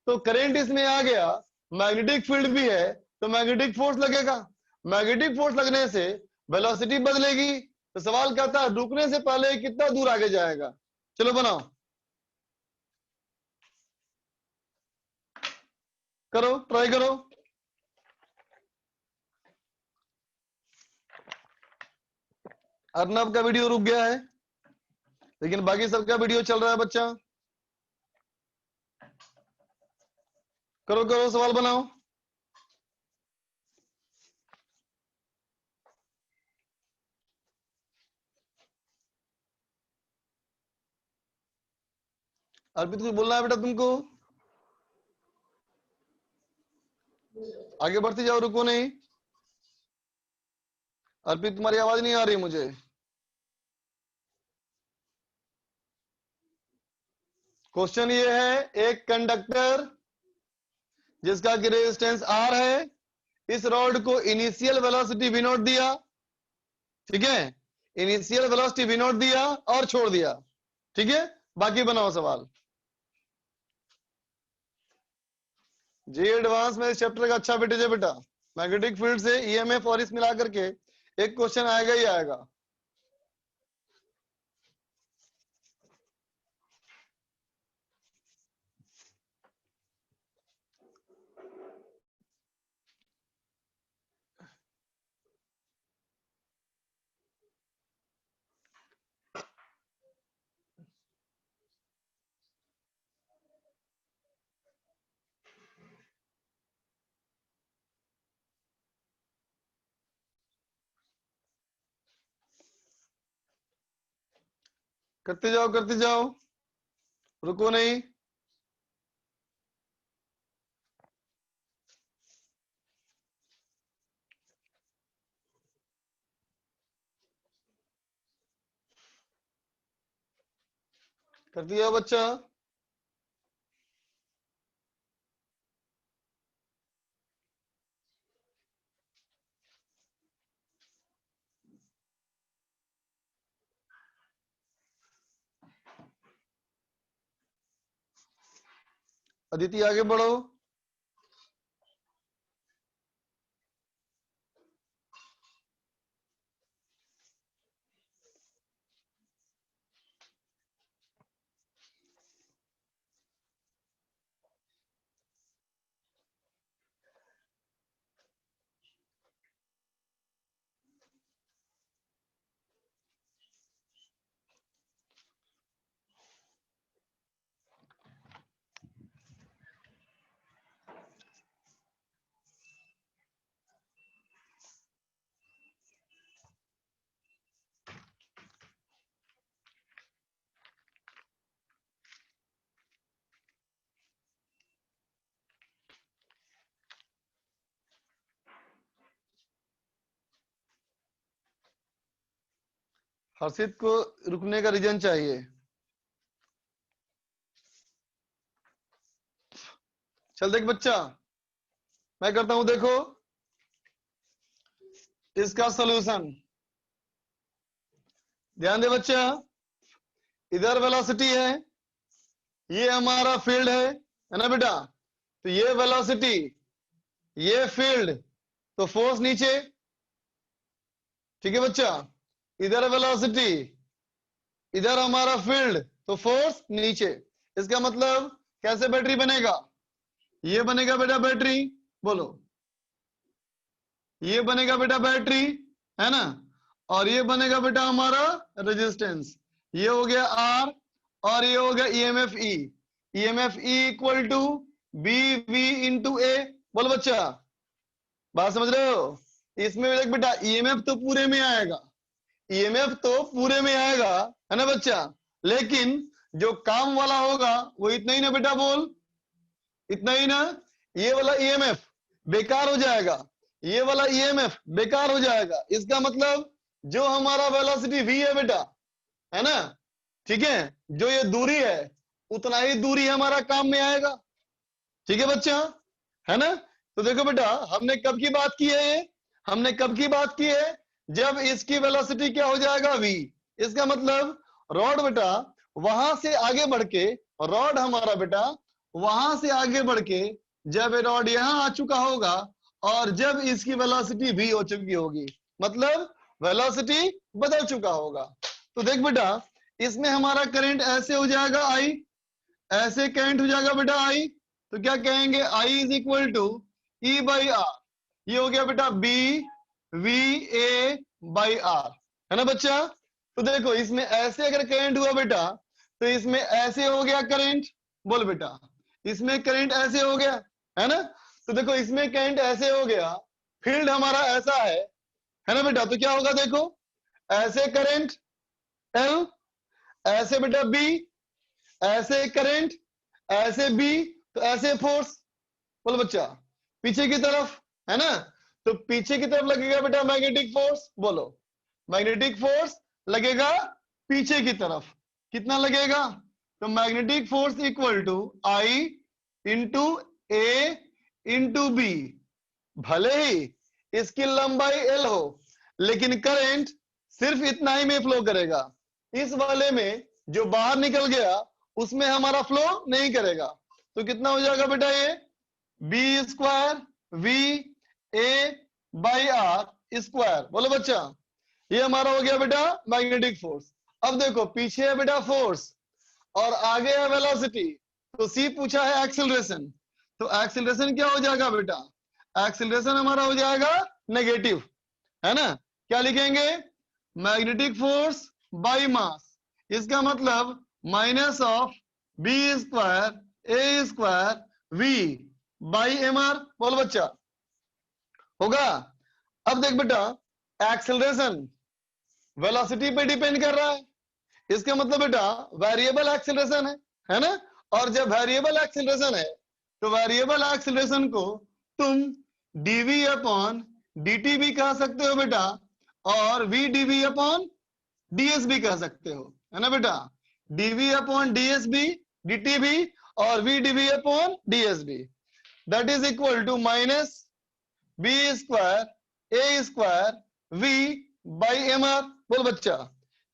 तो करंट इसमें आ गया, मैग्नेटिक फील्ड भी है तो मैग्नेटिक फोर्स लगेगा, मैग्नेटिक फोर्स लगने से वेलोसिटी बदलेगी। तो सवाल कहता है रुकने से पहले कितना दूर आगे जाएगा। चलो बनाओ, ट्राई करो। अर्नब का वीडियो रुक गया है, लेकिन बाकी सबका वीडियो चल रहा है बच्चा। करो सवाल बनाओ। अर्पित कुछ बोलना है बेटा तुमको? आगे बढ़ती जाओ, रुको नहीं। अर्पित तुम्हारी आवाज नहीं आ रही मुझे। क्वेश्चन ये है, एक कंडक्टर जिसका कि रेजिस्टेंस R है, इस रॉड को इनिशियल वेलोसिटी v नॉट दिया, ठीक है? इनिशियल वेलोसिटी v नॉट दिया और छोड़ दिया, ठीक है? बाकी बनाओ सवाल। जी एडवांस में इस चैप्टर का अच्छा वेटेज है बेटा। मैग्नेटिक फील्ड से ईएमएफ और इस मिला करके एक क्वेश्चन आएगा ही आएगा। करते जाओ, रुको नहीं। करते जाओ बच्चा। अदिति आगे बढ़ो। हर्षित को रुकने का रीजन चाहिए। चल देख बच्चा, मैं करता हूं, देखो इसका सॉल्यूशन। ध्यान दे बच्चा, इधर वेलोसिटी है, ये हमारा फील्ड है ना बेटा। तो ये वेलोसिटी, ये फील्ड, तो फोर्स नीचे। ठीक है बच्चा, इधर वेलोसिटी, इधर हमारा फील्ड, तो फोर्स नीचे। इसका मतलब कैसे बैटरी बनेगा? ये बनेगा बेटा बैटरी, बोलो, ये बनेगा बेटा बैटरी, है ना। और ये बनेगा बेटा हमारा रेजिस्टेंस। ये हो गया आर, और ये हो गया EMF E. EMF E equal to B V into A. बोलो बच्चा, बात समझ रहे हो? इसमें देख बेटा, ईएमएफ तो पूरे में आएगा, ईएमएफ तो पूरे में आएगा, है ना बच्चा। लेकिन जो काम वाला होगा वो इतना ही ना बेटा, बोल इतना ही ना। ये वाला ईएमएफ बेकार हो जाएगा, ये वाला ईएमएफ बेकार हो जाएगा। इसका मतलब जो हमारा वेलोसिटी v है बेटा, है ना, ठीक है, जो ये दूरी है उतना ही दूरी हमारा काम में आएगा। ठीक है बच्चा, है ना। तो देखो बेटा, हमने कब की बात की है? ये हमने कब की बात की है? जब इसकी वेलोसिटी क्या हो जाएगा, v। इसका मतलब रॉड बेटा वहां से आगे बढ़ के, रॉड हमारा बेटा वहां से आगे बढ़ के जब रॉड यहां आ चुका होगा, और जब इसकी वेलोसिटी v हो चुकी होगी, मतलब वेलोसिटी बदल चुका होगा। तो देख बेटा, इसमें हमारा करंट ऐसे हो जाएगा I, ऐसे करंट हो जाएगा बेटा I। तो क्या कहेंगे, I is equal to E by R. ये हो गया बेटा B V A by R, है ना बच्चा। तो देखो, इसमें ऐसे अगर करंट हुआ बेटा, तो इसमें ऐसे हो गया करंट। बोल बेटा, इसमें करंट ऐसे हो गया, है ना। तो देखो, इसमें करंट ऐसे हो गया, फील्ड हमारा ऐसा है ना बेटा। तो क्या होगा, देखो, ऐसे करंट L, ऐसे बेटा B, ऐसे करंट, ऐसे B, तो ऐसे फोर्स। बोलो बच्चा, पीछे की तरफ, है ना। तो पीछे की तरफ लगेगा बेटा मैग्नेटिक फोर्स। बोलो, मैग्नेटिक फोर्स लगेगा पीछे की तरफ। कितना लगेगा? तो magnetic force equal to I into A into B। भले ही इसकी लंबाई L हो, लेकिन करंट सिर्फ इतना ही में फ्लो करेगा। इस वाले में जो बाहर निकल गया उसमें हमारा फ्लो नहीं करेगा। तो कितना हो जाएगा बेटा, ये B square V A by are square. बोलो बच्चा, ये हमारा हो गया बेटा मैग्नेटिक फोर्स। अब देखो, पीछे है बेटा फोर्स और आगे है वेलोसिटी। तो सी पूछा है एक्सेलरेशन। तो एक्सेलरेशन क्या हो जाएगा बेटा? एक्सेलरेशन हमारा हो जाएगा नेगेटिव, है ना। क्या लिखेंगे? Magnetic force by mass. इसका मतलब minus of B square A square V by M R. बोल बच्चा, होगा। अब देख बेटा, एक्सेलरेशन वेलोसिटी पे डिपेंड कर रहा है। इसका मतलब बेटा वेरिएबल एक्सेलरेशन है ना। और जब वेरिएबल एक्सेलरेशन है, तो वेरिएबल एक्सेलरेशन को तुम dv अपॉन dt भी कह सकते हो बेटा, और v dv अपॉन ds भी कह सकते हो, है ना बेटा। dv अपॉन ds भी, dt भी, और v dv अपॉन ds भी। That is equal to minus B square A square V by M R. बोल बच्चा,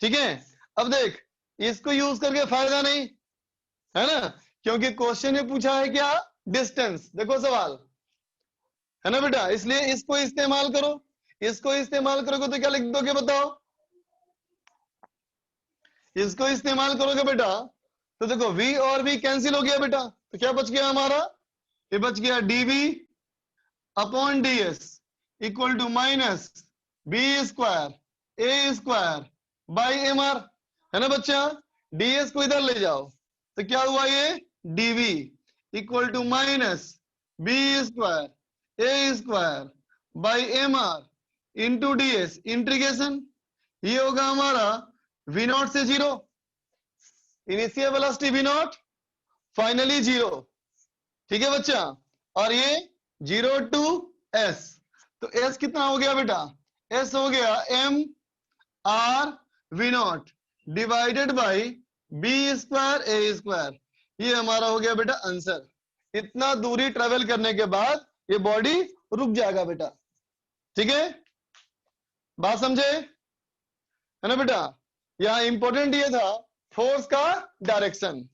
ठीक है। अब देख, इसको यूज करके फायदा नहीं, है ना, क्योंकि क्वेश्चन में पूछा है क्या? डिस्टेंस। देखो सवाल, है ना बेटा, इसलिए इसको इस्तेमाल करो। इसको इस्तेमाल करोगे तो क्या लिख दोगे बताओ? इसको इस्तेमाल करोगे बेटा, तो देखो v और v कैंसिल हो गया बेटा। तो क्या बच गया हमारा? ये बच गया dv upon ds equal to minus B square A square by M R, है ना बच्चा। ds को इधर ले जाओ, तो क्या हुआ? ये dv equal to minus B square A square by M R into ds integration. ये होगा हमारा v नॉट से zero, initial velocity v naught, finally zero. ठीक है बच्चा। और ये 0 टू s। तो s कितना हो गया बेटा? s हो गया m r V naught divided by B square A square. ये हमारा हो गया बेटा आंसर। इतना दूरी ट्रेवल करने के बाद ये बॉडी रुक जाएगा बेटा। ठीक है, बात समझे है ना बेटा। यहां इंपॉर्टेंट ये था फोर्स का डायरेक्शन।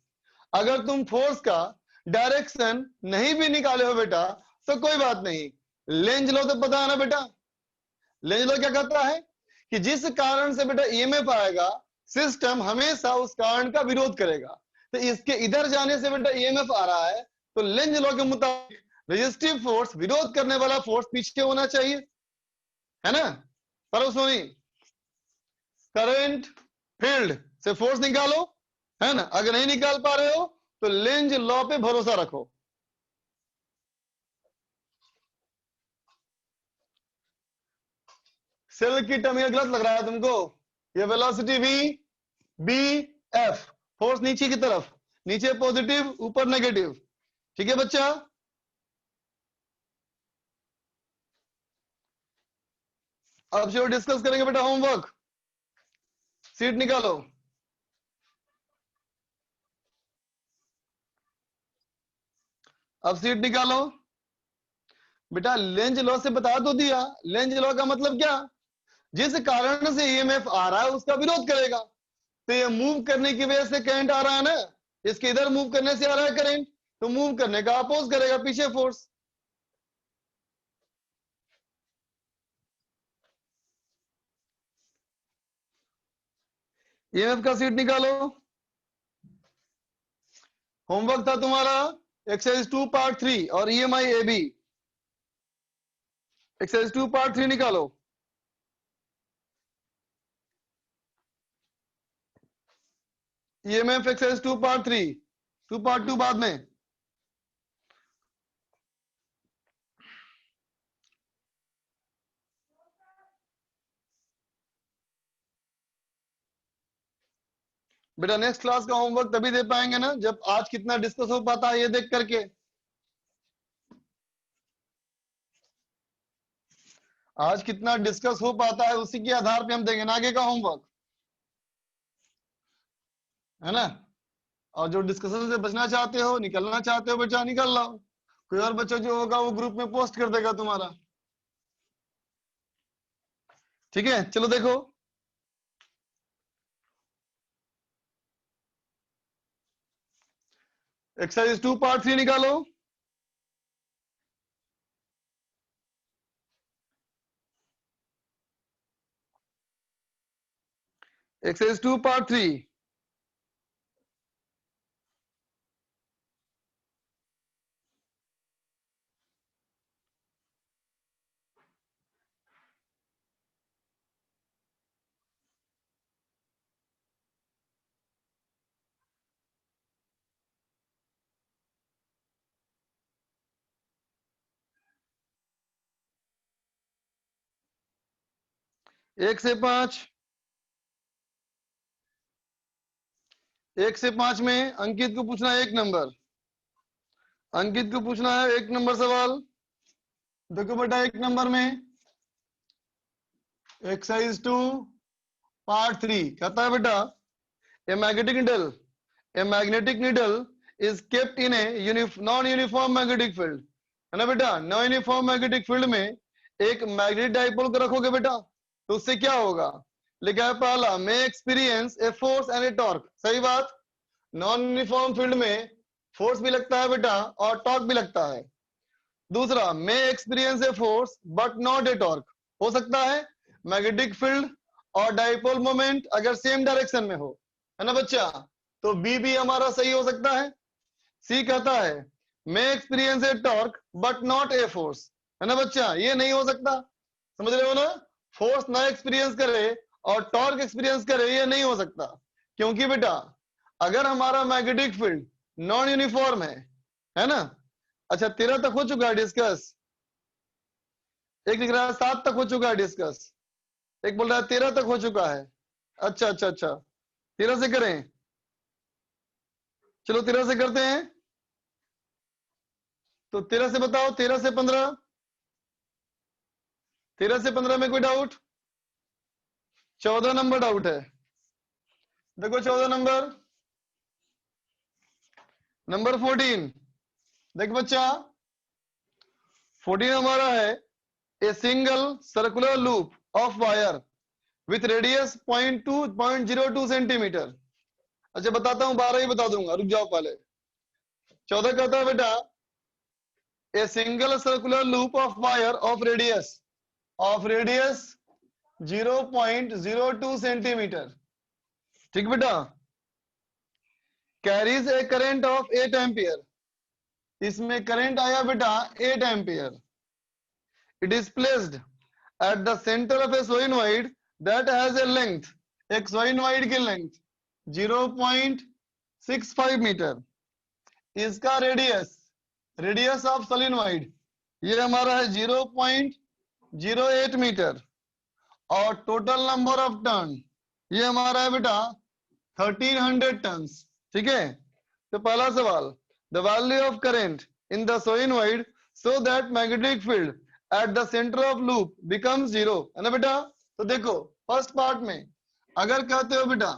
अगर तुम फोर्स का डायरेक्शन नहीं भी निकाले हो बेटा तो कोई बात नहीं, लेंज लॉ तो पता है ना बेटा। लेंज लॉ क्या कहता है कि जिस कारण से बेटा ईएमएफ आएगा, सिस्टम हमेशा उस कारण का विरोध करेगा। तो इसके इधर जाने से बेटा ईएमएफ आ रहा है, तो लेंज लॉ के मुताबिक रेजिस्टिव फोर्स, विरोध करने वाला फोर्स पीछे होना चाहिए, है ना। पर सोनी करंट फील्ड से फोर्स निकालो, है ना। अगर नहीं निकाल पा रहे हो तो लेंज लॉ पे भरोसा रखो। सेल की टर्म ये गलत लग रहा है तुमको। ये velocity v b f, force नीचे की तरफ, नीचे पॉजिटिव ऊपर नेगेटिव। ठीक है बच्चा, अब जो डिस्कस करेंगे बेटा होमवर्क, सीट निकालो। अब सीट निकालो बेटा। लेंज लॉ से बता तो दिया, लेंज लॉ का मतलब क्या, जिस कारण से ईएमएफ आ रहा है उसका विरोध करेगा। तो ये मूव करने की वजह से करंट आ रहा है ना, इसके इधर मूव करने से आ रहा है करंट, तो मूव करने का अपोज करेगा पीछे फोर्स। ईएमएफ का सीट निकालो। होमवर्क था तुम्हारा एक्सरसाइज 2 पार्ट 3 और EMI AB। एक्सरसाइज 2 पार्ट 3 निकालो। EMF एक्सरसाइज 2 पार्ट 3, 2 पार्ट 2 बाद में। बेटा नेक्स्ट क्लास का होमवर्क तभी दे पाएंगे ना जब आज कितना डिस्कस हो पाता है ये देख करके। आज कितना डिस्कस हो पाता है उसी के आधार पे हम देंगे ना आगे का होमवर्क, है ना। और जो डिस्कशन से बचना चाहते हो, निकलना चाहते हो बच्चा, निकल लो। कोई और बच्चा जो होगा वो ग्रुप में पोस्ट कर देगा तुम्हारा। ठीक है, चलो देखो। एक्सरसाइज 2 पार्ट 3 निकालो। Exercise 2 part 3। एक से 5, 1 से 5 में अंकित को पूछना है 1 नंबर। अंकित को पूछना है 1 नंबर सवाल। देखो बेटा 1 नंबर में एक्सरसाइज 2 पार्ट 3 कहता है बेटा a magnetic needle is kept in a non uniform magnetic field, है ना बेटा। नॉन यूनिफॉर्म मैग्नेटिक फील्ड में एक मैग्नेटिक डाइपोल को रखोगे बेटा तो उससे क्या होगा। लिखा है पहला, मे experience a force and A torque. सही बात, नॉन यूनिफॉर्म फील्ड में फोर्स भी लगता है बेटा और टॉर्क भी लगता है। दूसरा, मे experience a force but not a torque. हो सकता है मैग्नेटिक फील्ड और डाइपोल मोमेंट अगर सेम डायरेक्शन में हो, है ना बच्चा, तो बी भी हमारा सही हो सकता है। सी कहता है मे experience A torque but not a force, है ना बच्चा, ये नहीं हो सकता। समझ रहे हो ना, फोर्स ना एक्सपीरियंस करे और टॉर्क एक्सपीरियंस करे, ये नहीं हो सकता। क्योंकि बेटा अगर हमारा मैग्नेटिक फील्ड नॉन यूनिफॉर्म है ना। अच्छा 13 तक हो चुका है डिस्कस। एक लिख रहा है 7 तक हो चुका है डिस्कस, एक बोल रहा है 13 तक हो चुका है। अच्छा अच्छा अच्छा, 13 से करें, चलो 13 से करते हैं। तो 13 से बताओ, 13 से 15, 13 से 15 में कोई डाउट? 14 नंबर डाउट है। देखो 14 नंबर 14, देख बच्चा 14 हमारा है a single circular loop of wire with radius 0.02 centimetre. अच्छा बताता हूं, 12 ही बता दूंगा, रुक जाओ पहले। 14 कहता है बेटा a single circular loop of wire of radius 0.02 centimetre, ठीक बेटा, carries a current of 8 ampere, इसमें करंट आया बेटा 8 ampere. It is placed at the centre of A solenoid that has a length, एक सोलेनोइड की लेंथ 0.65 मीटर, इसका radius of solenoid ये हमारा है 0.08 मीटर, और टोटल नंबर ऑफ टर्न ये हमारा है बेटा 1300 टन, ठीक है। तो पहला सवाल, the value of current in the solenoid so that magnetic field at the centre of loop becomes 0, है ना बेटा। तो देखो फर्स्ट पार्ट में अगर कहते हो बेटा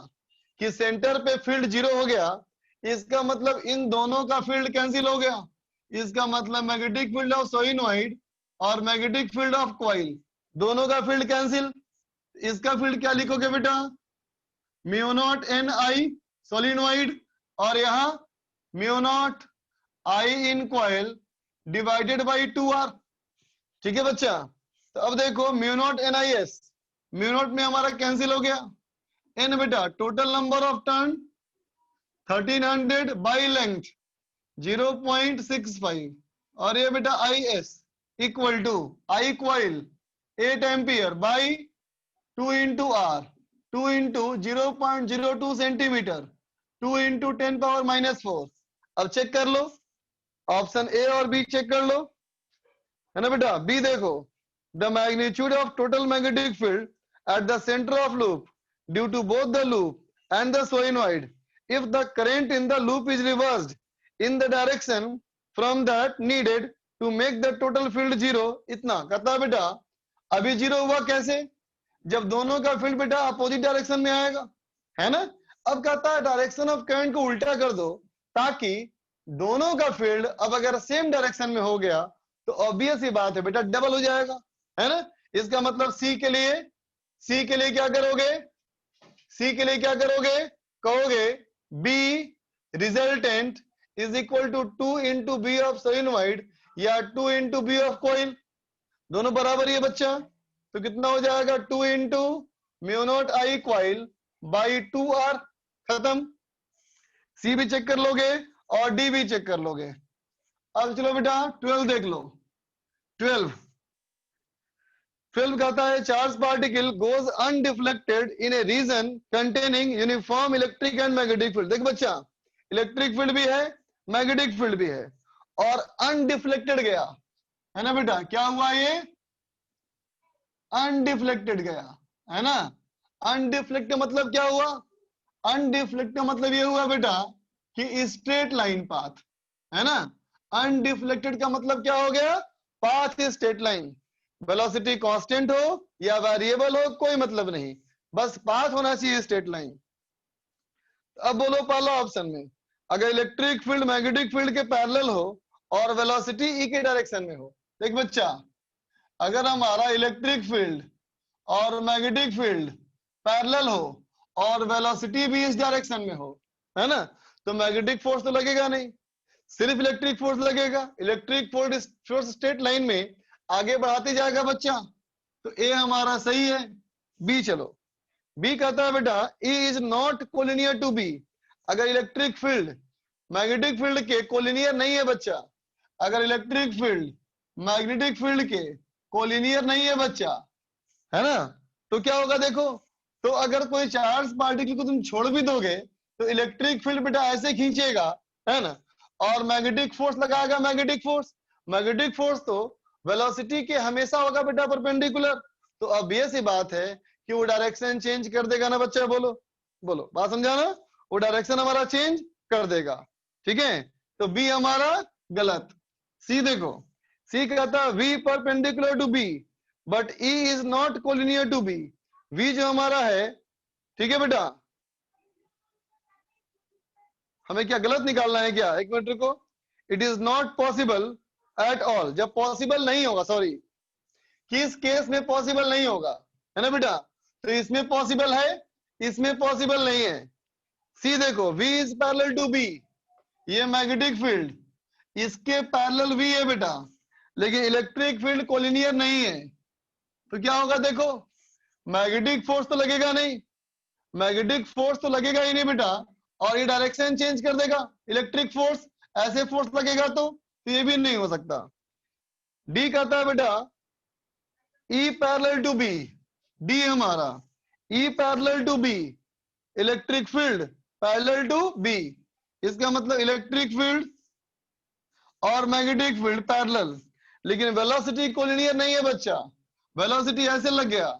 कि सेंटर पे फील्ड 0 हो गया, इसका मतलब इन दोनों का फील्ड कैंसिल हो गया, इसका मतलब मैग्नेटिक फील्ड ऑफ सोलेनोइड और मैग्नेटिक फील्ड ऑफ कॉइल दोनों का फील्ड कैंसिल। इसका फील्ड क्या लिखोगे बेटा, mu not an I solenoid, और यहां mu naught I in coil divided by 2r, ठीक है बच्चा। तो अब देखो mu not an I S, mu naught में हमारा कैंसिल हो गया, एन बेटा total number of turn 1300 by length 0.65, और ये बेटा I S equal to I coil 8 ampere by 2 into R, 2 into 0.02 centimetre, 2 into 10⁻⁻⁴। अब चेक कर लो, ऑप्शन ए और बी चेक कर लो, है ना बेटा। बी देखो, the magnitude of total magnetic field at the centre of loop due to both the loop and the solenoid if the current in the loop is reversed in the direction from that needed to make the total field 0, इतना कहता है बेटा। अभी 0 हुआ कैसे, जब दोनों का फील्ड बेटा अपोजिट डायरेक्शन में आएगा, है ना। अब कहता है डायरेक्शन ऑफ करंट को उल्टा कर दो ताकि दोनों का फील्ड अब अगर सेम डायरेक्शन में हो गया तो ऑब्वियस ही बात है बेटा डबल हो जाएगा, है ना। इसका मतलब सी के लिए क्या करोगे, सी के लिए क्या करोगे, कहोगे B resultant is equal to 2 into B of solenoid या 2 इंटू बी ऑफ कॉइल, दोनों बराबर ही है बच्चा। तो कितना हो जाएगा 2 into mu naught I coil by 2r, खत्म। सी भी चेक कर लोगे और डी भी चेक कर लोगे। अब चलो बेटा 12 देख लो। 12 कहता है charge particle goes undeflected in a reason containing uniform electric and magnetic field. देख बच्चा इलेक्ट्रिक फील्ड भी है मैग्नेटिक फील्ड भी है और अनडिफ्लेक्टेड गया, है ना बेटा। क्या हुआ, ये अनडिफ्लेक्टेड गया, है ना। अनडिफ्लेक्टेड मतलब क्या हुआ, अनडिफ्लेक्टेड मतलब ये हुआ बेटा कि स्ट्रेट लाइन पाथ, है ना। अनडिफ्लेक्टेड का मतलब क्या हो गया, path straight line, velocity constant हो या वेरिएबल हो कोई मतलब नहीं, बस पाथ होना चाहिए स्ट्रेट लाइन। अब बोलो पहला ऑप्शन में अगर इलेक्ट्रिक फील्ड मैग्नेटिक फील्ड के पैरेलल हो और वेलोसिटी ई के डायरेक्शन में हो। देख बच्चा अगर हमारा इलेक्ट्रिक फील्ड और मैग्नेटिक फील्ड पैरेलल हो और वेलोसिटी भी इस डायरेक्शन में हो, है ना, तो मैग्नेटिक फोर्स तो लगेगा नहीं, सिर्फ इलेक्ट्रिक फोर्स लगेगा। इलेक्ट्रिक फोर्स स्ट्रेट लाइन में आगे बढ़ाते जाएगा बच्चा। तो ए हमारा सही है। बी चलो, बी कहता है बेटा E is not collinear to B. अगर इलेक्ट्रिक फील्ड मैग्नेटिक फील्ड के कोलिनियर नहीं है बच्चा, अगर इलेक्ट्रिक फील्ड मैग्नेटिक फील्ड के कोलिनियर नहीं है बच्चा, है ना, तो क्या होगा देखो। तो अगर कोई चार्ज पार्टिकल को तुम छोड़ भी दोगे तो इलेक्ट्रिक फील्ड बेटा ऐसे खींचेगा, है ना, और मैग्नेटिक फोर्स लगाएगा। मैग्नेटिक फोर्स तो वेलोसिटी के हमेशा होगा बेटा परपेंडिकुलर। तो ऑब्वियस ही बात है कि वो डायरेक्शन चेंज कर देगा ना बच्चा। बोलो बात समझाना, वो डायरेक्शन हमारा चेंज कर देगा, ठीक है। तो बी हमारा गलत। सी देखो, सी कहता है V perpendicular to B but E is not collinear to B. V जो हमारा है, ठीक है बेटा, हमें क्या गलत निकालना है क्या? एक मिनट रुको। It is not possible at all, जब पॉसिबल नहीं होगा, सॉरी किस केस में पॉसिबल नहीं होगा, है ना बेटा? तो इसमें पॉसिबल है, इसमें पॉसिबल नहीं है। सी देखो, V is parallel to B, ये मैग्नेटिक फील्ड, इसके पैरेलल V है बेटा, लेकिन इलेक्ट्रिक फील्ड कोलिनियर नहीं है। तो क्या होगा देखो, मैग्नेटिक फोर्स तो लगेगा नहीं, मैग्नेटिक फोर्स तो लगेगा ही नहीं बेटा, और ये डायरेक्शन चेंज कर देगा इलेक्ट्रिक फोर्स, ऐसे फोर्स लगेगा तो ये भी नहीं हो सकता। डी कहता है बेटा E parallel to B, D हमारा E parallel to B, electric field parallel to B, इसका मतलब इलेक्ट्रिक फील्ड और मैग्नेटिक फील्ड पैरेलल, लेकिन वेलोसिटी कोलिनियर नहीं है बच्चा, वेलोसिटी ऐसे लग गया।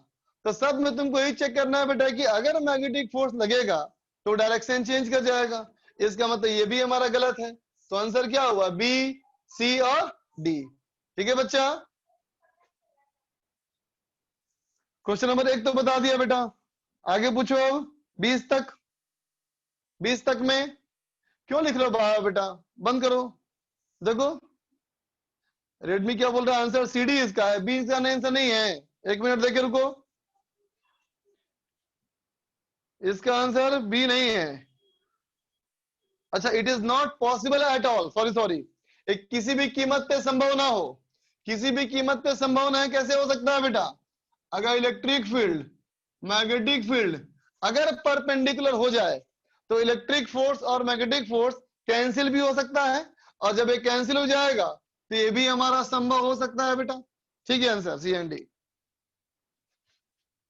तो सब में तुमको यही चेक करना है बेटा कि अगर मैग्नेटिक फोर्स लगेगा तो डायरेक्शन चेंज कर जाएगा, इसका मतलब ये भी हमारा गलत है। तो आंसर क्या हुआ? बी, सी और डी। ठीक है बच्चा, क्वेश्चन नंबर 1 तो बता दिया बेटा, आगे पूछो अब 20 तक। 20 तक में क्यों लिख रहे हो बाहर बेटा, बंद करो। देखो रेडमी क्या बोल रहा है, आंसर सी डी इसका है, बी इसका आंसर नहीं है। एक मिनट देखे रुको, इसका आंसर बी नहीं है। अच्छा, it is not possible at all, sorry sorry, एक किसी भी कीमत पे संभव ना हो, किसी भी कीमत पे संभव ना है। कैसे हो सकता है बेटा? अगर इलेक्ट्रिक फील्ड मैग्नेटिक फील्ड अगर परपेंडिकुलर हो जाए तो इलेक्ट्रिक फोर्स और मैग्नेटिक फोर्स कैंसिल भी हो सकता है, और जब ये कैंसिल हो जाएगा तो ये भी हमारा संभव हो सकता है बेटा। ठीक है, आंसर सी एंड डी।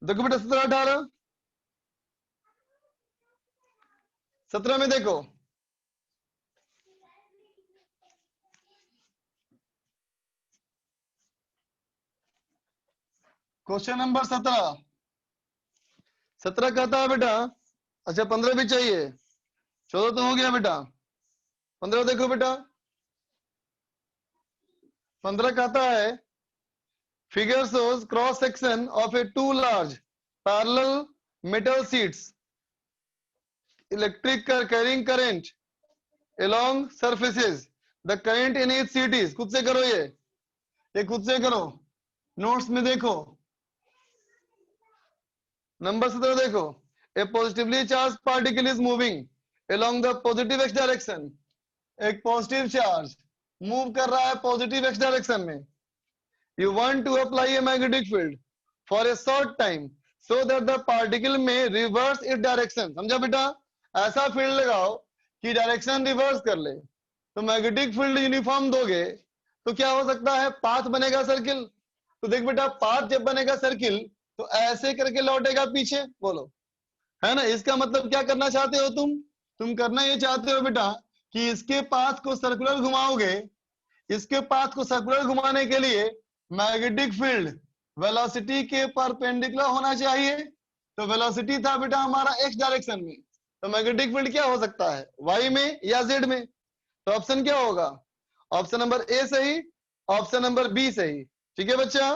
देखो बेटा 17 18, 17 में देखो, क्वेश्चन नंबर 17, 17 कहता है बेटा, अच्छा 15 भी चाहिए, 14 तो हो गया बेटा, 15 देखो बेटा, 15 कहता है figure shows cross section of a two large parallel metal sheets electric carrying current along surfaces, the current in each sheet is, खुद से करो ये खुद से करो, नोट्स में देखो नंबर 17 देखो, a positively charged particle is moving along the positive x direction, एक पॉजिटिव चार्ज मूव कर रहा है पॉजिटिव x डायरेक्शन में। You want to apply a magnetic field for a short time so that the particle may reverse its direction, समझा बेटा? ऐसा field लगाओ कि डायरेक्शन रिवर्स कर ले। तो मैग्नेटिक फील्ड यूनिफॉर्म दोगे तो क्या हो सकता है? पाथ बनेगा सर्किल। तो देख बेटा, पाथ जब बनेगा सर्किल तो ऐसे करके लौटेगा पीछे, बोलो, है ना? इसका मतलब क्या करना चाहते हो तुम करना ये चाहते हो बेटा कि इसके पाथ को सर्कुलर घुमाओगे, इसके पाथ को सर्कुलर घुमाने के लिए मैग्नेटिक फील्ड वेलोसिटी के परपेंडिकुलर होना चाहिए। तो वेलोसिटी था बेटा हमारा एक्स डायरेक्शन में, तो मैग्नेटिक फील्ड क्या हो सकता है? वाई में या जेड में। तो ऑप्शन क्या होगा? ऑप्शन नंबर ए सही, ऑप्शन नंबर बी सही। ठीक है बच्चा,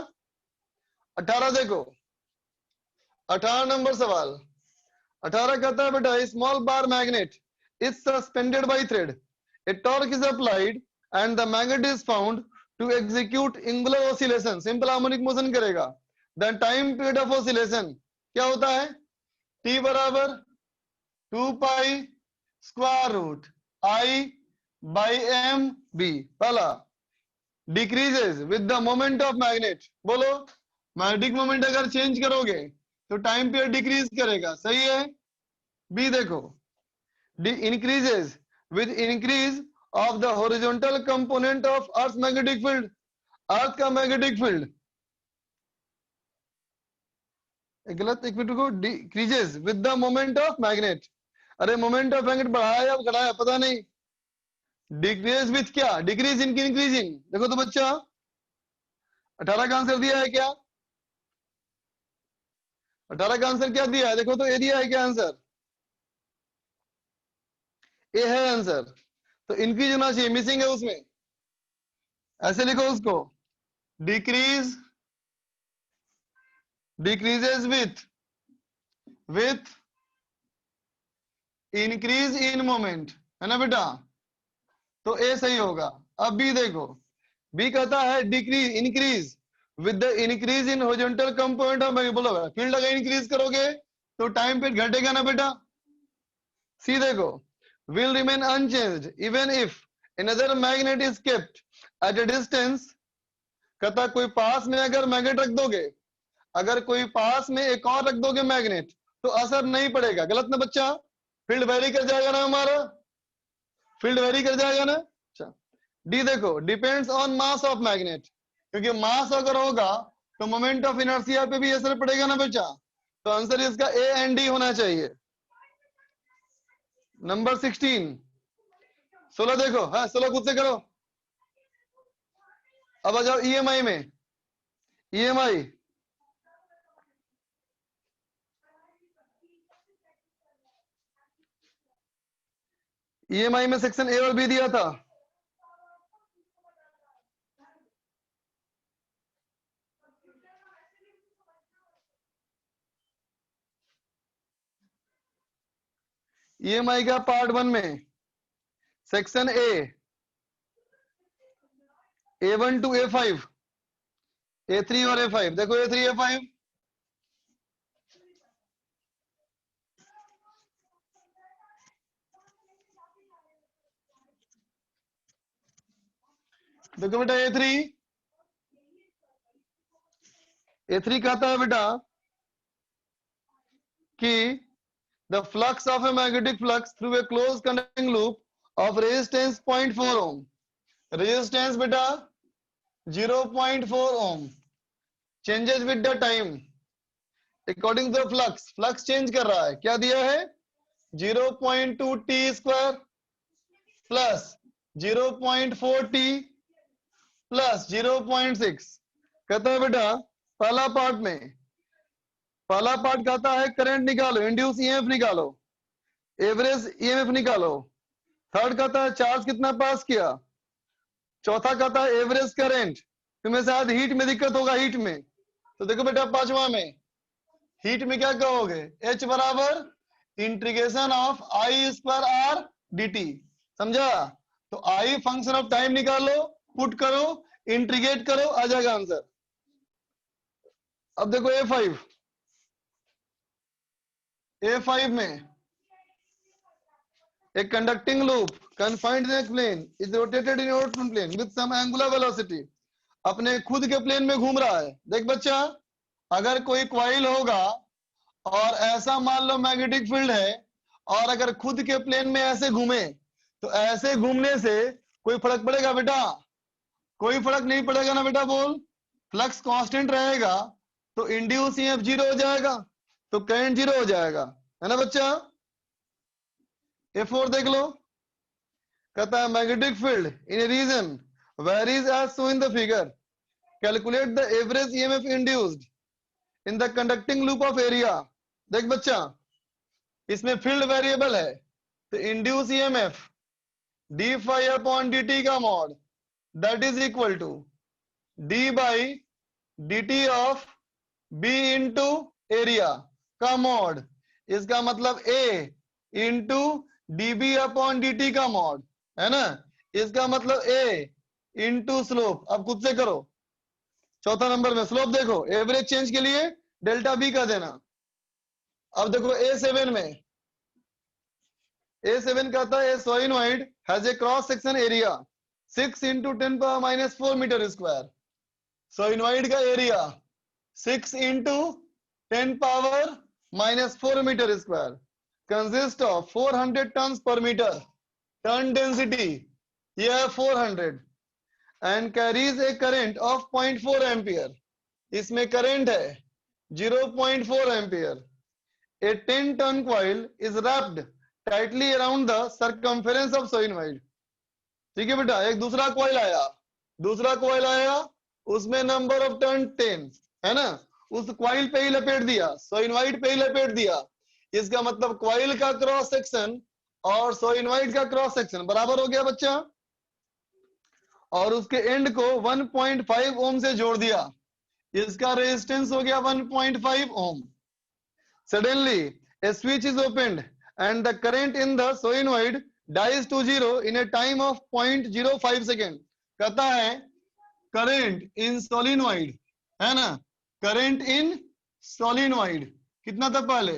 18 देखो, 18 नंबर सवाल, 18 कहता है बेटा small bar magnet is suspended by thread, a torque is applied and the magnet is found to execute angular oscillation, simple harmonic motion करेगा। The time period of oscillation क्या होता है? टी बराबर 2 pi square root I by M B. पहला, decreases with the moment of magnet, बोलो magnetic moment अगर change करोगे तो टाइम पीरियड डिक्रीज करेगा, सही है। बी देखो, increases with increase of the horizontal component of earth magnetic field, earth का मैग्नेटिक फील्ड, गलत, एक मिनट को, decreases with the moment of magnet. अरे मोमेंट ऑफ मैग्नेट बढ़ाया या घटाया पता नहीं, डिक्रीज विथ क्या? Decrease in increasing. देखो तो बच्चा 18 का आंसर दिया है क्या? 18 का आंसर क्या दिया है? देखो तो, ए दिया है क्या आंसर? ए है आंसर, तो इंक्रीज होना चाहिए, मिसिंग है उसमें। ऐसे लिखो उसको, decrease decreases with increase in moment, है ना बेटा, तो ए सही होगा। अब बी देखो, बी कहता है decrease increase with the increase in horizontal component of magnet. बोलो फील्ड अगर इंक्रीज करोगे तो टाइम पीरियड घटेगा ना बेटा। सी देखो, will remain unchanged even if another magnet is kept at a distance। कहता कोई पास में अगर मैग्नेट रख दोगे, अगर कोई पास में एक और रख दोगे मैग्नेट, तो असर नहीं पड़ेगा। गलत ना बच्चा, फील्ड वेरी कर जाएगा ना, हमारा फील्ड वेरी कर जाएगा ना। अच्छा, डी देखो, depends on mass of magnet, क्योंकि मास अगर होगा तो मोमेंट ऑफ इनर्शिया पे भी असर पड़ेगा ना बच्चा। तो आंसर इसका ए एंड डी होना चाहिए। नंबर 16, 16 देखो, हाँ 16 खुद से करो। अब आ जाओ ईएमआई में। ईएमआई ईएमआई में सेक्शन ए और बी दिया था। ईएमआई का पार्ट 1 में section A1 to A5, A3 और A5। देखो A3 A5, देखो बेटा A3 कहता है बेटा कि the flux of a magnetic flux through a closed conducting loop of resistance 0.4 ohm। resistance बेटा 0.4 ohm changes with the time according to the flux। flux change कर रहा है, क्या दिया है 0.2 t square plus 0.4 t plus 0.6। कहता है बेटा पहला पार्ट कहता है करंट निकालो, इंड्यूस ईएमएफ निकालो, एवरेज ईएमएफ निकालो। थर्ड कहता है चार्ज कितना पास किया। चौथा कहता है एवरेज करंट। तुम्हें शायद हीट में दिक्कत होगा, हीट में, तो देखो बेटा पांचवा में हीट में क्या कहोगे, H बराबर integration of I square R D T. समझा। तो आई फंक्शन ऑफ टाइम निकालो, पुट करो, इंटीग्रेट करो, आ जाएगा आंसर। अब देखो A5 में a conducting loop confined in a plane is rotated in orthogonal plane with some angular velocity। अपने खुद के प्लेन में घूम रहा है। देख बच्चा, अगर कोई कॉइल होगा और ऐसा मान लो मैग्नेटिक फील्ड है, और अगर खुद के प्लेन में ऐसे घूमे, तो ऐसे घूमने से कोई फर्क पड़ेगा बेटा? कोई फर्क नहीं पड़ेगा ना बेटा। बोल, फ्लक्स कांस्टेंट रहेगा तो इंड्यूस ईएमएफ जीरो हो जाएगा, तो करंट जीरो हो जाएगा, है ना बच्चा। A4 देख लो, कहता है magnetic field in a region varies as so in the figure, calculate the average EMF induced in the conducting loop of area. देख बच्चा, इसमें फील्ड वेरिएबल है, तो induce EMF d phi upon d t का mod that is equal to d by d t of B into area का mod. इसका मतलब A into d B upon d का मॉड, है ना। इसका मतलब ए इंटू स्लोप। अब खुद से करो। चौथा नंबर में स्लोप देखो, एवरेज चेंज के लिए डेल्टा बी का देना। अब देखो A7 में, A7 कहता है solenoid has a cross section area 6 into 10⁻⁴ metre square. Solenoid का area 6 into 10⁻⁴ metre square consist of 400 turn per metre. Turn density यह है 400 and carries a current of 0.4 ampere. इसमें करंट है 0.4 ampere. A 10 ton coil is wrapped tightly around the circumference of solenoid। ठीक है बेटा। एक दूसरा कॉइल आया, उसमें नंबर ऑफ टर्न 10 है ना, उस कॉइल पे ही लपेट दिया, सोइनॉइड पे ही लपेट दिया। इसका मतलब कॉइल का क्रॉस सेक्शन और सोइनॉइड का क्रॉस सेक्शन बराबर हो गया बच्चा, और उसके एंड को 1.5 ओम से जोड़ दिया। इसका रेजिस्टेंस हो गया 1.5 ओम। Suddenly, a switch is opened and the current in the solenoid dies to zero in a time of 0.05 second. कहता है करंट इन सोलिनॉइड, है ना, करंट इन सोलिनॉइड कितना था पहले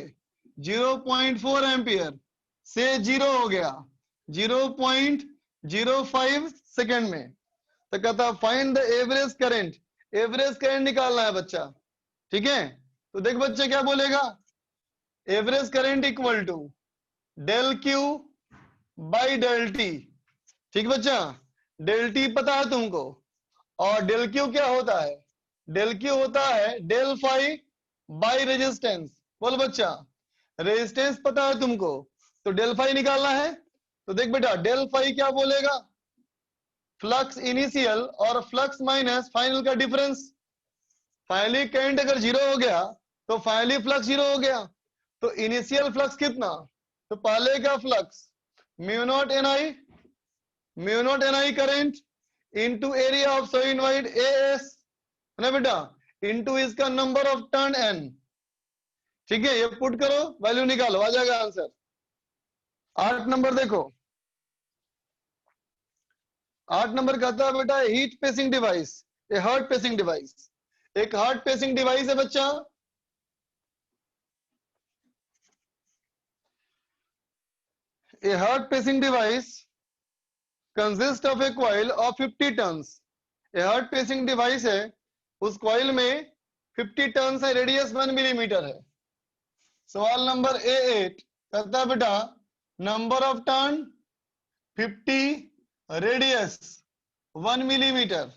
0.4 एम्पियर से जीरो हो गया 0.05 सेकेंड में। तो कहता find the average current, average current निकालना है बच्चा, ठीक है। तो देख बच्चे क्या बोलेगा, average current equal to del Q by del T, ठीक बच्चा। डेल टी पता है तुमको, और डेल क्यू क्या होता है, डेल क्यू होता है डेल फाई बाई रेजिस्टेंस। बोल बच्चा, रेजिस्टेंस पता है तुमको, तो डेल फाई निकालना है। तो देख बेटा डेल फाई क्या बोलेगा, फ्लक्स इनिशियल और फ्लक्स माइनस फाइनल का डिफरेंस। फाइनली करंट अगर जीरो हो गया तो फाइनली फ्लक्स जीरो हो गया। तो इनिशियल फ्लक्स कितना, तो पहले का flux mu not an I current into area of solenoid as, है ना बेटा, इनटू इसका नंबर ऑफ टर्न एन। ठीक है, ये पुट करो, वैल्यू निकालो, आ जाएगा आंसर। 8 नंबर देखो, 8 नंबर कहता है बेटा हीट पेसिंग डिवाइस, ए हार्ट पेसिंग डिवाइस। एक हार्ट पेसिंग डिवाइस है बच्चा, ए heart pacing device consist of A coil of 50 turns. A heart pacing device है, उस कॉइल में 50 टर्न्स है, रेडियस 1 मिलीमीटर है। सवाल नंबर A8 कहता है बेटा number of turn 50, radius 1 millimetre,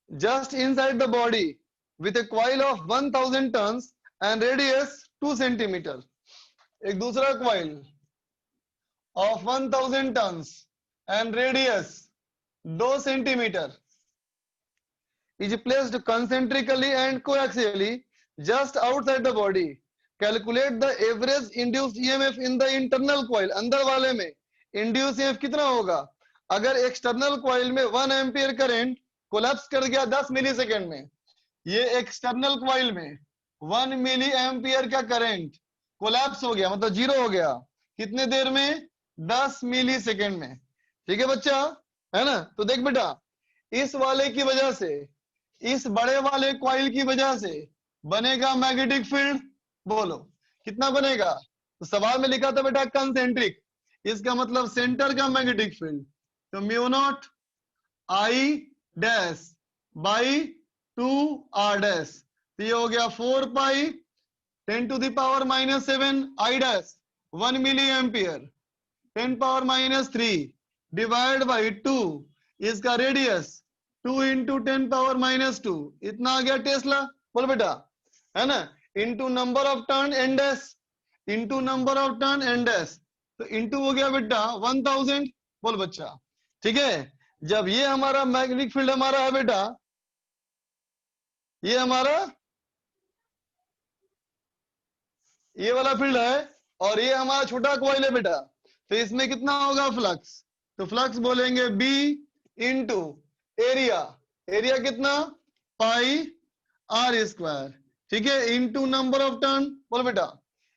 just inside the body with a coil of 1000 tons and radius 2 centimeter। एक दूसरा coil of 1000 tons and radius 2 centimeter is placed concentrically and coaxially just outside the body। Calculate the average induced EMF in the internal coil। अंदर वाले में induced EMF कितना होगा, अगर external coil में 1 ampere current collapse कर गया 10 milli second में, ये एक्सटर्नल कॉइल में 1 मिली एम्पियर का करंट कोलैप्स हो गया, मतलब जीरो हो गया, कितने देर में, 10 मिली सेकेंड में। ठीक है बच्चा, है ना। तो देख बेटा इस वाले की वजह से, इस बड़े वाले कॉइल की वजह से बनेगा मैग्नेटिक फील्ड। बोलो कितना बनेगा, तो सवाल में लिखा था बेटा कंसेंट्रिक, इसका मतलब सेंटर का मैग्नेटिक फील्ड। तो mu naught I dash by 2 r dash, तो ये हो गया 4 pi 10 to the power -7 I dash 1 milli ampere 10 power -3 divide by 2, इसका रेडियस 2 इंटू 10 पावर -2, इतना आ गया टेस्ला। बोल बेटा, है ना, into number of turn N dash, into number of turn N dash, तो इंटू हो गया बेटा 1000। बोल बच्चा, ठीक है। जब ये हमारा मैग्नेटिक फील्ड हमारा है बेटा, ये हमारा ये वाला फील्ड है, और ये हमारा छोटा कॉइल है बेटा, तो इसमें कितना होगा फ्लक्स, तो फ्लक्स बोलेंगे B इंटू एरिया, एरिया कितना पाई r स्क्वायर, ठीक है, इंटू नंबर ऑफ टर्न। बोल बेटा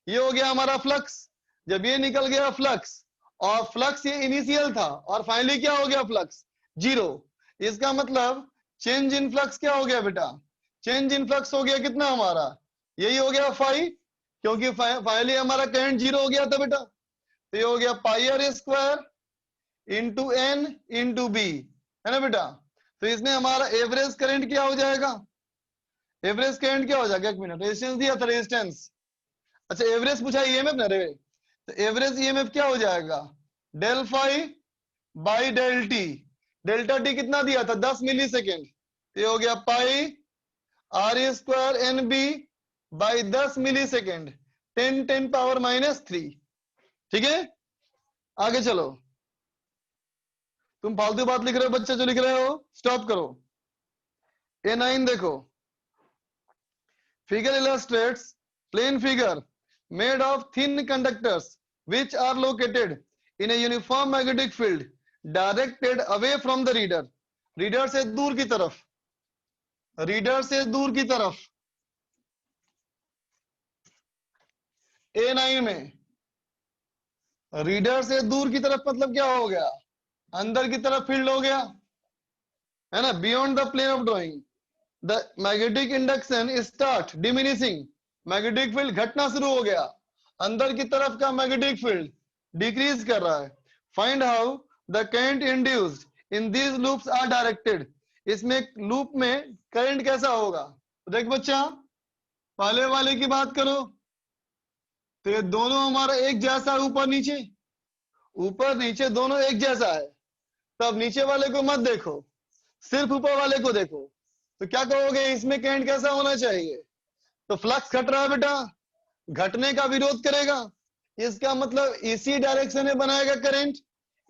ये हो गया हमारा फ्लक्स। जब ये निकल गया फ्लक्स, और फ्लक्स ये इनिशियल था और फाइनली क्या हो गया फ्लक्स जीरो, इसका मतलब चेंज इन फ्लक्स क्या हो गया बेटा, चेंज इन फ्लक्स हो गया कितना हमारा, यही हो गया फाई, क्योंकि फाइनली हमारा करंट जीरो हो गया था बेटा। तो ये हो गया pi r square into N into B, है ना बेटा। तो इसमें हमारा एवरेज करंट क्या हो जाएगा, एवरेज करंट क्या हो जाएगा, एक मिनट, रेजिस्टेंस दिया था रेजिस्टेंस, अच्छा एवरेज पूछा ईएमएफ ना रे, तो एवरेज ईएमएफ क्या हो जाएगा, del phi by del T, delta T कितना दिया था 10 मिली सेकेंड, ये हो गया pi r square N B by 10 milli second 10 power -3। ठीक है, आगे चलो, तुम फालतू बात लिख रहे हो बच्चे, जो लिख रहे हो स्टॉप करो। A9 देखो, figure illustrates plane figure made of thin conductors which are located in a uniform magnetic field directed away from the reader। Reader से दूर की तरफ, रीडर से दूर की तरफ A9 में रीडर से दूर की तरफ मतलब क्या हो गया, अंदर की तरफ फील्ड हो गया, है ना, beyond the plane of drawing the magnetic induction start diminishing, magnetic field घटना शुरू हो गया, अंदर की तरफ का मैग्नेटिक फील्ड डिक्रीज कर रहा है। Find how the current induced in these loops are directed, इसमें लूप में करंट कैसा होगा। देख बच्चा, पहले वाले की बात करो तो ये दोनों हमारा एक जैसा है, ऊपर नीचे दोनों एक जैसा है। तब नीचे वाले को मत देखो, सिर्फ ऊपर वाले को देखो, तो क्या कहोगे, इसमें करंट कैसा होना चाहिए। तो फ्लक्स घट रहा है बेटा, घटने का विरोध करेगा, इसका मतलब इसी डायरेक्शन में बनाएगा करंट,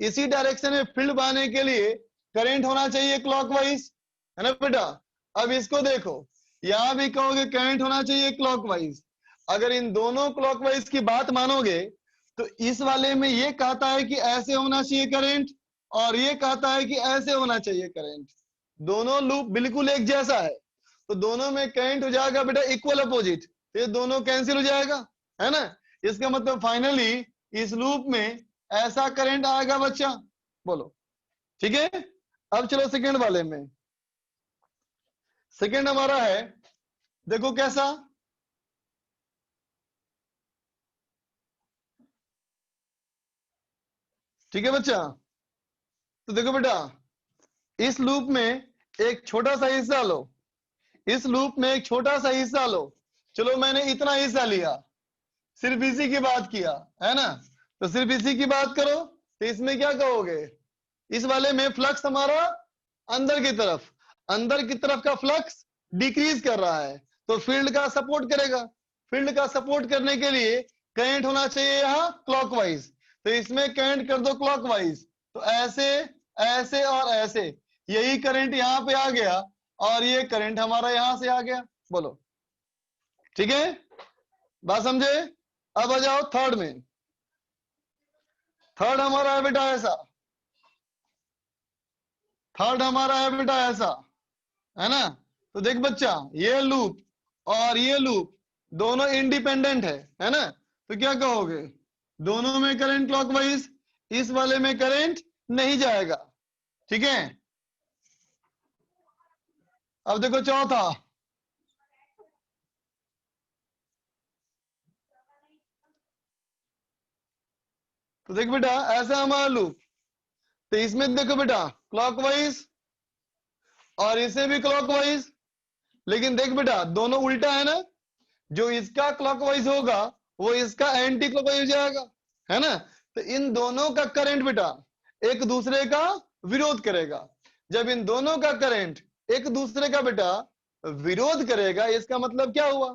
इसी डायरेक्शन में फील्ड बनाने के लिए करंट होना चाहिए क्लॉकवाइज, है ना बेटा। अब इसको देखो, यहां भी कहोगे करंट होना चाहिए क्लॉकवाइज। अगर इन दोनों क्लॉकवाइज की बात मानोगे तो इस वाले में ये कहता है कि ऐसे होना चाहिए करंट, और ये कहता है कि ऐसे होना चाहिए करंट, दोनों लूप बिल्कुल एक जैसा है, तो दोनों में करंट हो जाएगा बेटा इक्वल अपोजिट, तो ये दोनों कैंसिल हो जाएगा, है ना। इसका मतलब फाइनली इस लूप में ऐसा करंट आएगा बच्चा, बोलो ठीक है। अब चलो सेकेंड वाले में, सेकेंड हमारा है, देखो कैसा, ठीक है बच्चा। तो देखो बेटा, इस लूप में एक छोटा सा हिस्सा लो, इस लूप में एक छोटा सा हिस्सा लो, चलो मैंने इतना हिस्सा लिया, सिर्फ इसी की बात किया, है ना, तो सिर्फ इसी की बात करो, तो इसमें क्या कहोगे, इस वाले में फ्लक्स हमारा अंदर की तरफ का फ्लक्स डिक्रीज कर रहा है, तो फील्ड का सपोर्ट करेगा, फील्ड का सपोर्ट करने के लिए करंट होना चाहिए यहाँ क्लॉकवाइज, तो इसमें करंट कर दो क्लॉकवाइज, तो ऐसे ऐसे और ऐसे, यही करंट यहाँ पे आ गया और ये करंट हमारा यहां से आ गया, बोलो ठीक है, बात समझे। अब आ जाओ थर्ड में, थर्ड हमारा है बेटा ऐसा, थर्ड हमारा है बेटा ऐसा, है ना। तो देख बच्चा, ये लूप और ये लूप दोनों इंडिपेंडेंट है ना, तो क्या कहोगे, दोनों में करंट क्लॉकवाइज, इस वाले में करंट नहीं जाएगा, ठीक है। अब देखो चौथा, तो देख बेटा ऐसा हमारा लूप, तो इसमें देखो बेटा क्लॉकवाइज और इसे भी क्लॉकवाइज, लेकिन देख बेटा दोनों उल्टा है ना, जो इसका क्लॉकवाइज होगा वो इसका एंटी क्लॉकवाइज हो जाएगा, है ना। तो इन दोनों का करंट बेटा एक दूसरे का विरोध करेगा, जब इन दोनों का करंट एक दूसरे का बेटा विरोध करेगा, इसका मतलब क्या हुआ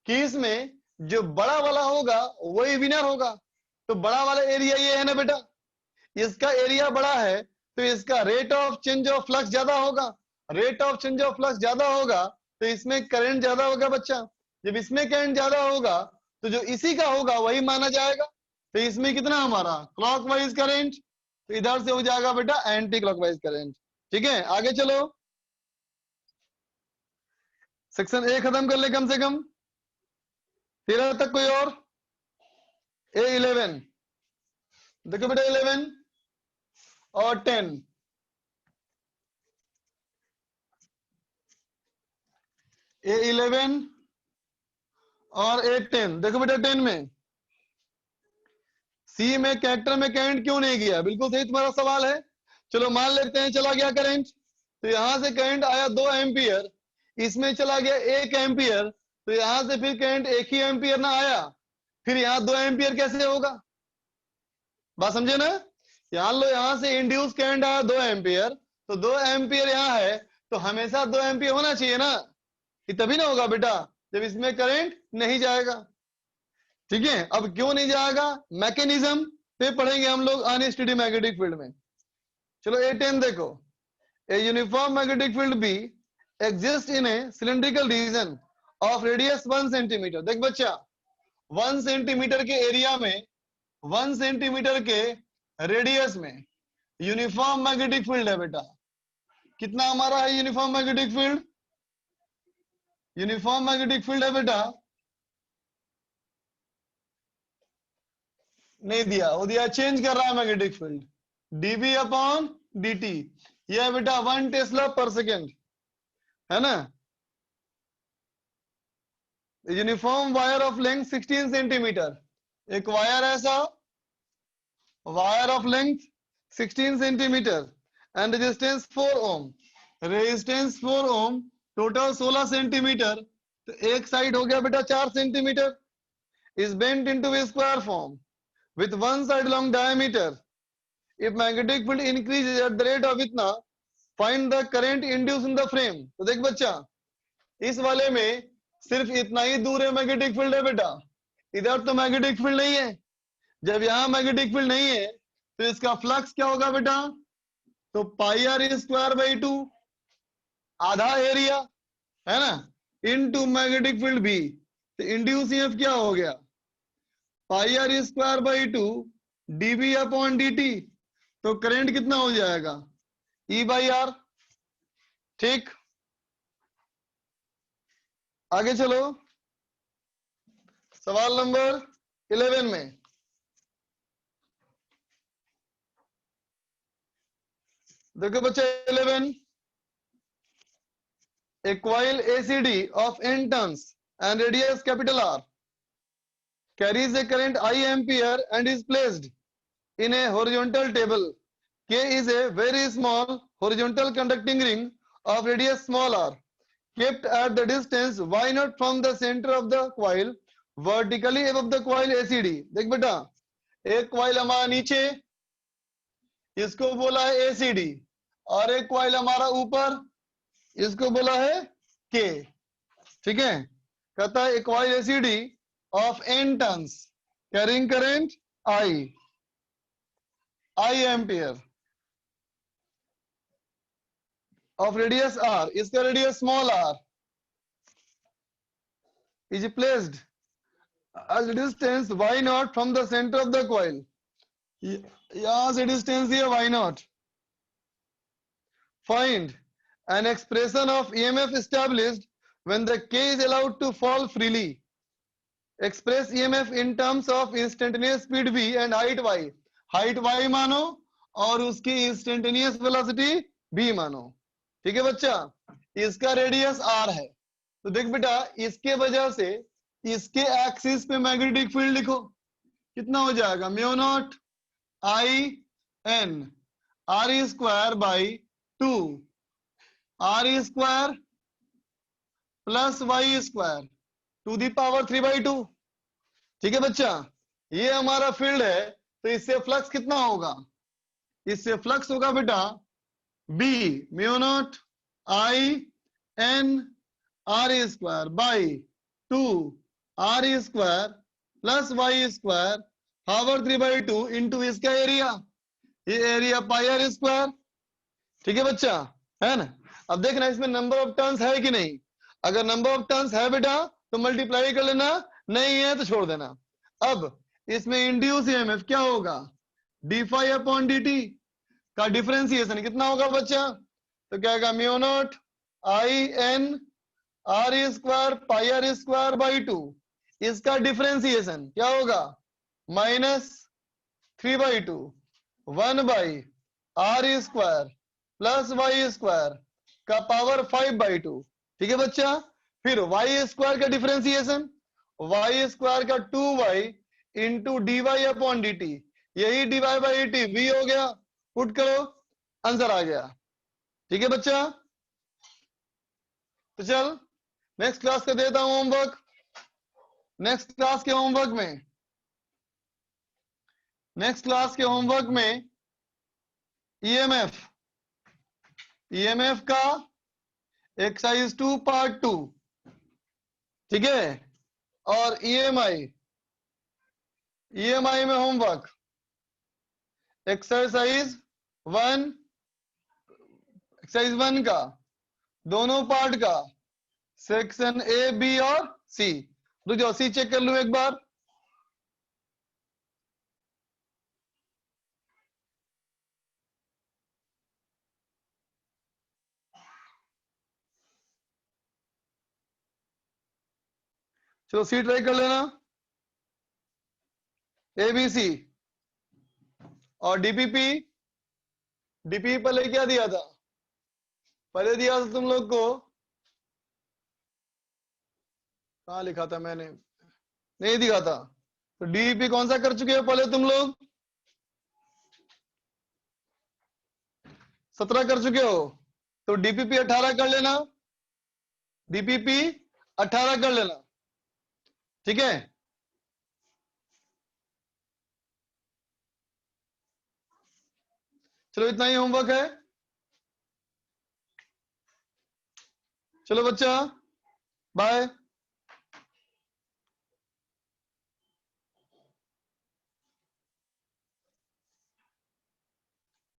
कि इसमें जो बड़ा वाला होगा वही विनर होगा, तो बड़ा वाला एरिया ये है ना बेटा, इसका एरिया बड़ा है तो इसका rate of change of flux ज्यादा होगा, rate of change of flux ज्यादा होगा तो इसमें करंट ज्यादा होगा बच्चा, जब इसमें करंट ज्यादा होगा तो जो इसी का होगा वही माना जाएगा, तो इसमें कितना हमारा क्लॉकवाइज करंट, तो इधर से हो जाएगा बेटा एंटी क्लॉकवाइज करंट, ठीक है। आगे चलो, सेक्शन ए खत्म कर ले कम से कम, 13 तक कोई और, A11 देखो बेटा 11 और 10, A11 और A10, देखो बेटा 10 में सी में कैरेक्टर में करंट क्यों नहीं गया, बिल्कुल सही तुम्हारा सवाल है। चलो मान लेते हैं चला गया करंट, तो यहां से करंट आया 2 एम्पियर, इसमें चला गया 1 एम्पियर, तो यहां से फिर करंट 1 ही एम्पियर ना आया, फिर यहाँ 2 एम्पियर कैसे होगा, बात समझे ना। यहाँ लो, यहां से इंड्यूस करंट आया 2 एम्पियर, तो 2 एम्पियर यहाँ है तो हमेशा 2 एम्पियर होना चाहिए ना, कि तभी ना होगा बेटा जब इसमें करंट नहीं जाएगा, ठीक है। अब क्यों नहीं जाएगा, मैकेनिज्म पे पढ़ेंगे हम लोग अनस्टडी मैग्नेटिक फील्ड में। चलो A10 देखो, a uniform magnetic field B exist in a cylindrical region of radius 1 centimetre, देख बच्चा 1 सेंटीमीटर के एरिया में, 1 सेंटीमीटर के रेडियस में यूनिफॉर्म मैग्नेटिक फील्ड है बेटा, कितना हमारा है uniform magnetic field, uniform magnetic field है बेटा नहीं दिया, वो दिया चेंज कर रहा है magnetic field, dB upon dt। ये है बेटा 1 टेस्ला पर सेकेंड, है ना। Uniform wire of length 16 centimetre, एक वायर ऐसा, wire of length 16 centimetre and resistance 4 ohm, resistance 4 ohm, total 16 centimetre, तो एक साइड हो गया बेटा 4 centimetre, is bent into a square form with one side long diameter. If magnetic field increases at the rate of इतना, find the current induced in the frame। तो देख बच्चा, इस वाले में सिर्फ इतना ही दूर है मैग्नेटिक फील्ड है बेटा, इधर तो मैग्नेटिक फील्ड नहीं है। जब यहाँ मैग्नेटिक फील्ड नहीं है तो इसका फ्लक्स क्या होगा बेटा, तो पाई आर स्क्वायर बाई 2, आधा एरिया, है ना, इनटू मैग्नेटिक फील्ड भी, तो इंड्यूस ईएमएफ क्या हो गया, pi are square by 2 dB upon dt। तो करंट कितना हो जाएगा, E बाई आर। ठीक, आगे चलो सवाल नंबर 11 में। देखो बच्चे 11, a coil ACD of n turns and radius capital R carries a current I ampere and is placed in a horizontal table. K is a very small horizontal conducting ring of radius small r, kept at the distance y naught from the center of the coil, vertically above the coil ACD। देख बेटा, एक coil हमारा नीचे, इसको बोला है ACD, और एक coil हमारा ऊपर, इसको बोला है K। ठीक है, कहता है एक coil ACD of n turns carrying current I ampere of radius r, इसका radius small r, is placed as distance y naught from the center of the coil। यहाँ से distance ये y naught। Find an expression of EMF established when the K is allowed to fall freely। Express EMF in terms of instantaneous speed v and height y। height y मानो और उसकी instantaneous velocity v मानो। ठीक है बच्चा, इसका radius r है, तो देख बेटा इसके वजह से इसके एक्सिस पे मैग्नेटिक फील्ड लिखो, कितना हो जाएगा, mu naught I N R square by 2 R square plus Y square to the power 3/2। ठीक है बच्चा, ये हमारा फील्ड है, तो इससे फ्लक्स कितना होगा, इससे फ्लक्स होगा बेटा B mu naught I N R square by 2 R square plus Y square power 3/2 into इसका एरिया, ये एरिया पाई आर स्क्वायर। ठीक है बच्चा, है ना। अब देखना इसमें नंबर ऑफ टर्न्स है कि नहीं, अगर नंबर ऑफ टर्न्स है बेटा तो मल्टीप्लाई कर लेना, नहीं है तो छोड़ देना। अब इसमें इंड्यूस ईएमएफ क्या होगा, d phi upon d t का डिफरेंशिएशन कितना होगा बच्चा, तो क्या होगा mu naught I N R square pi are square by 2, इसका डिफरेंशिएशन क्या होगा -3/2 1 by are square plus Y square का पावर 5/2। ठीक है बच्चा, फिर वाई स्क्वायर का डिफरेंशिएशन, वाई स्क्वायर का 2y into d y upon d t, यही d y by d t v हो गया, पुट करो आंसर आ गया। ठीक है बच्चा, तो चल नेक्स्ट क्लास का देता हूं होमवर्क। नेक्स्ट क्लास के होमवर्क में ईएमएफ का एक्सरसाइज 2 पार्ट 2, ठीक है, और ईएमआई में होमवर्क एक्सरसाइज 1 का दोनों पार्ट का सेक्शन ए बी और सी। रुक जाओ, सी चेक कर लूं एक बार। चलो सी ट्राई कर लेना, ए बी सी। और डीपीपी, डीपीपी पहले क्या दिया था? पहले दिया था तुम लोग को, कहाँ लिखा था मैंने, नहीं दिखा था। तो डीपीपी कौन सा कर चुके हो पहले तुम लोग? 17 कर चुके हो। तो डीपीपी 18 कर लेना, डीपीपी 18 कर लेना, ठीक है। चलो इतना ही होमवर्क है। चलो बच्चा, बाय।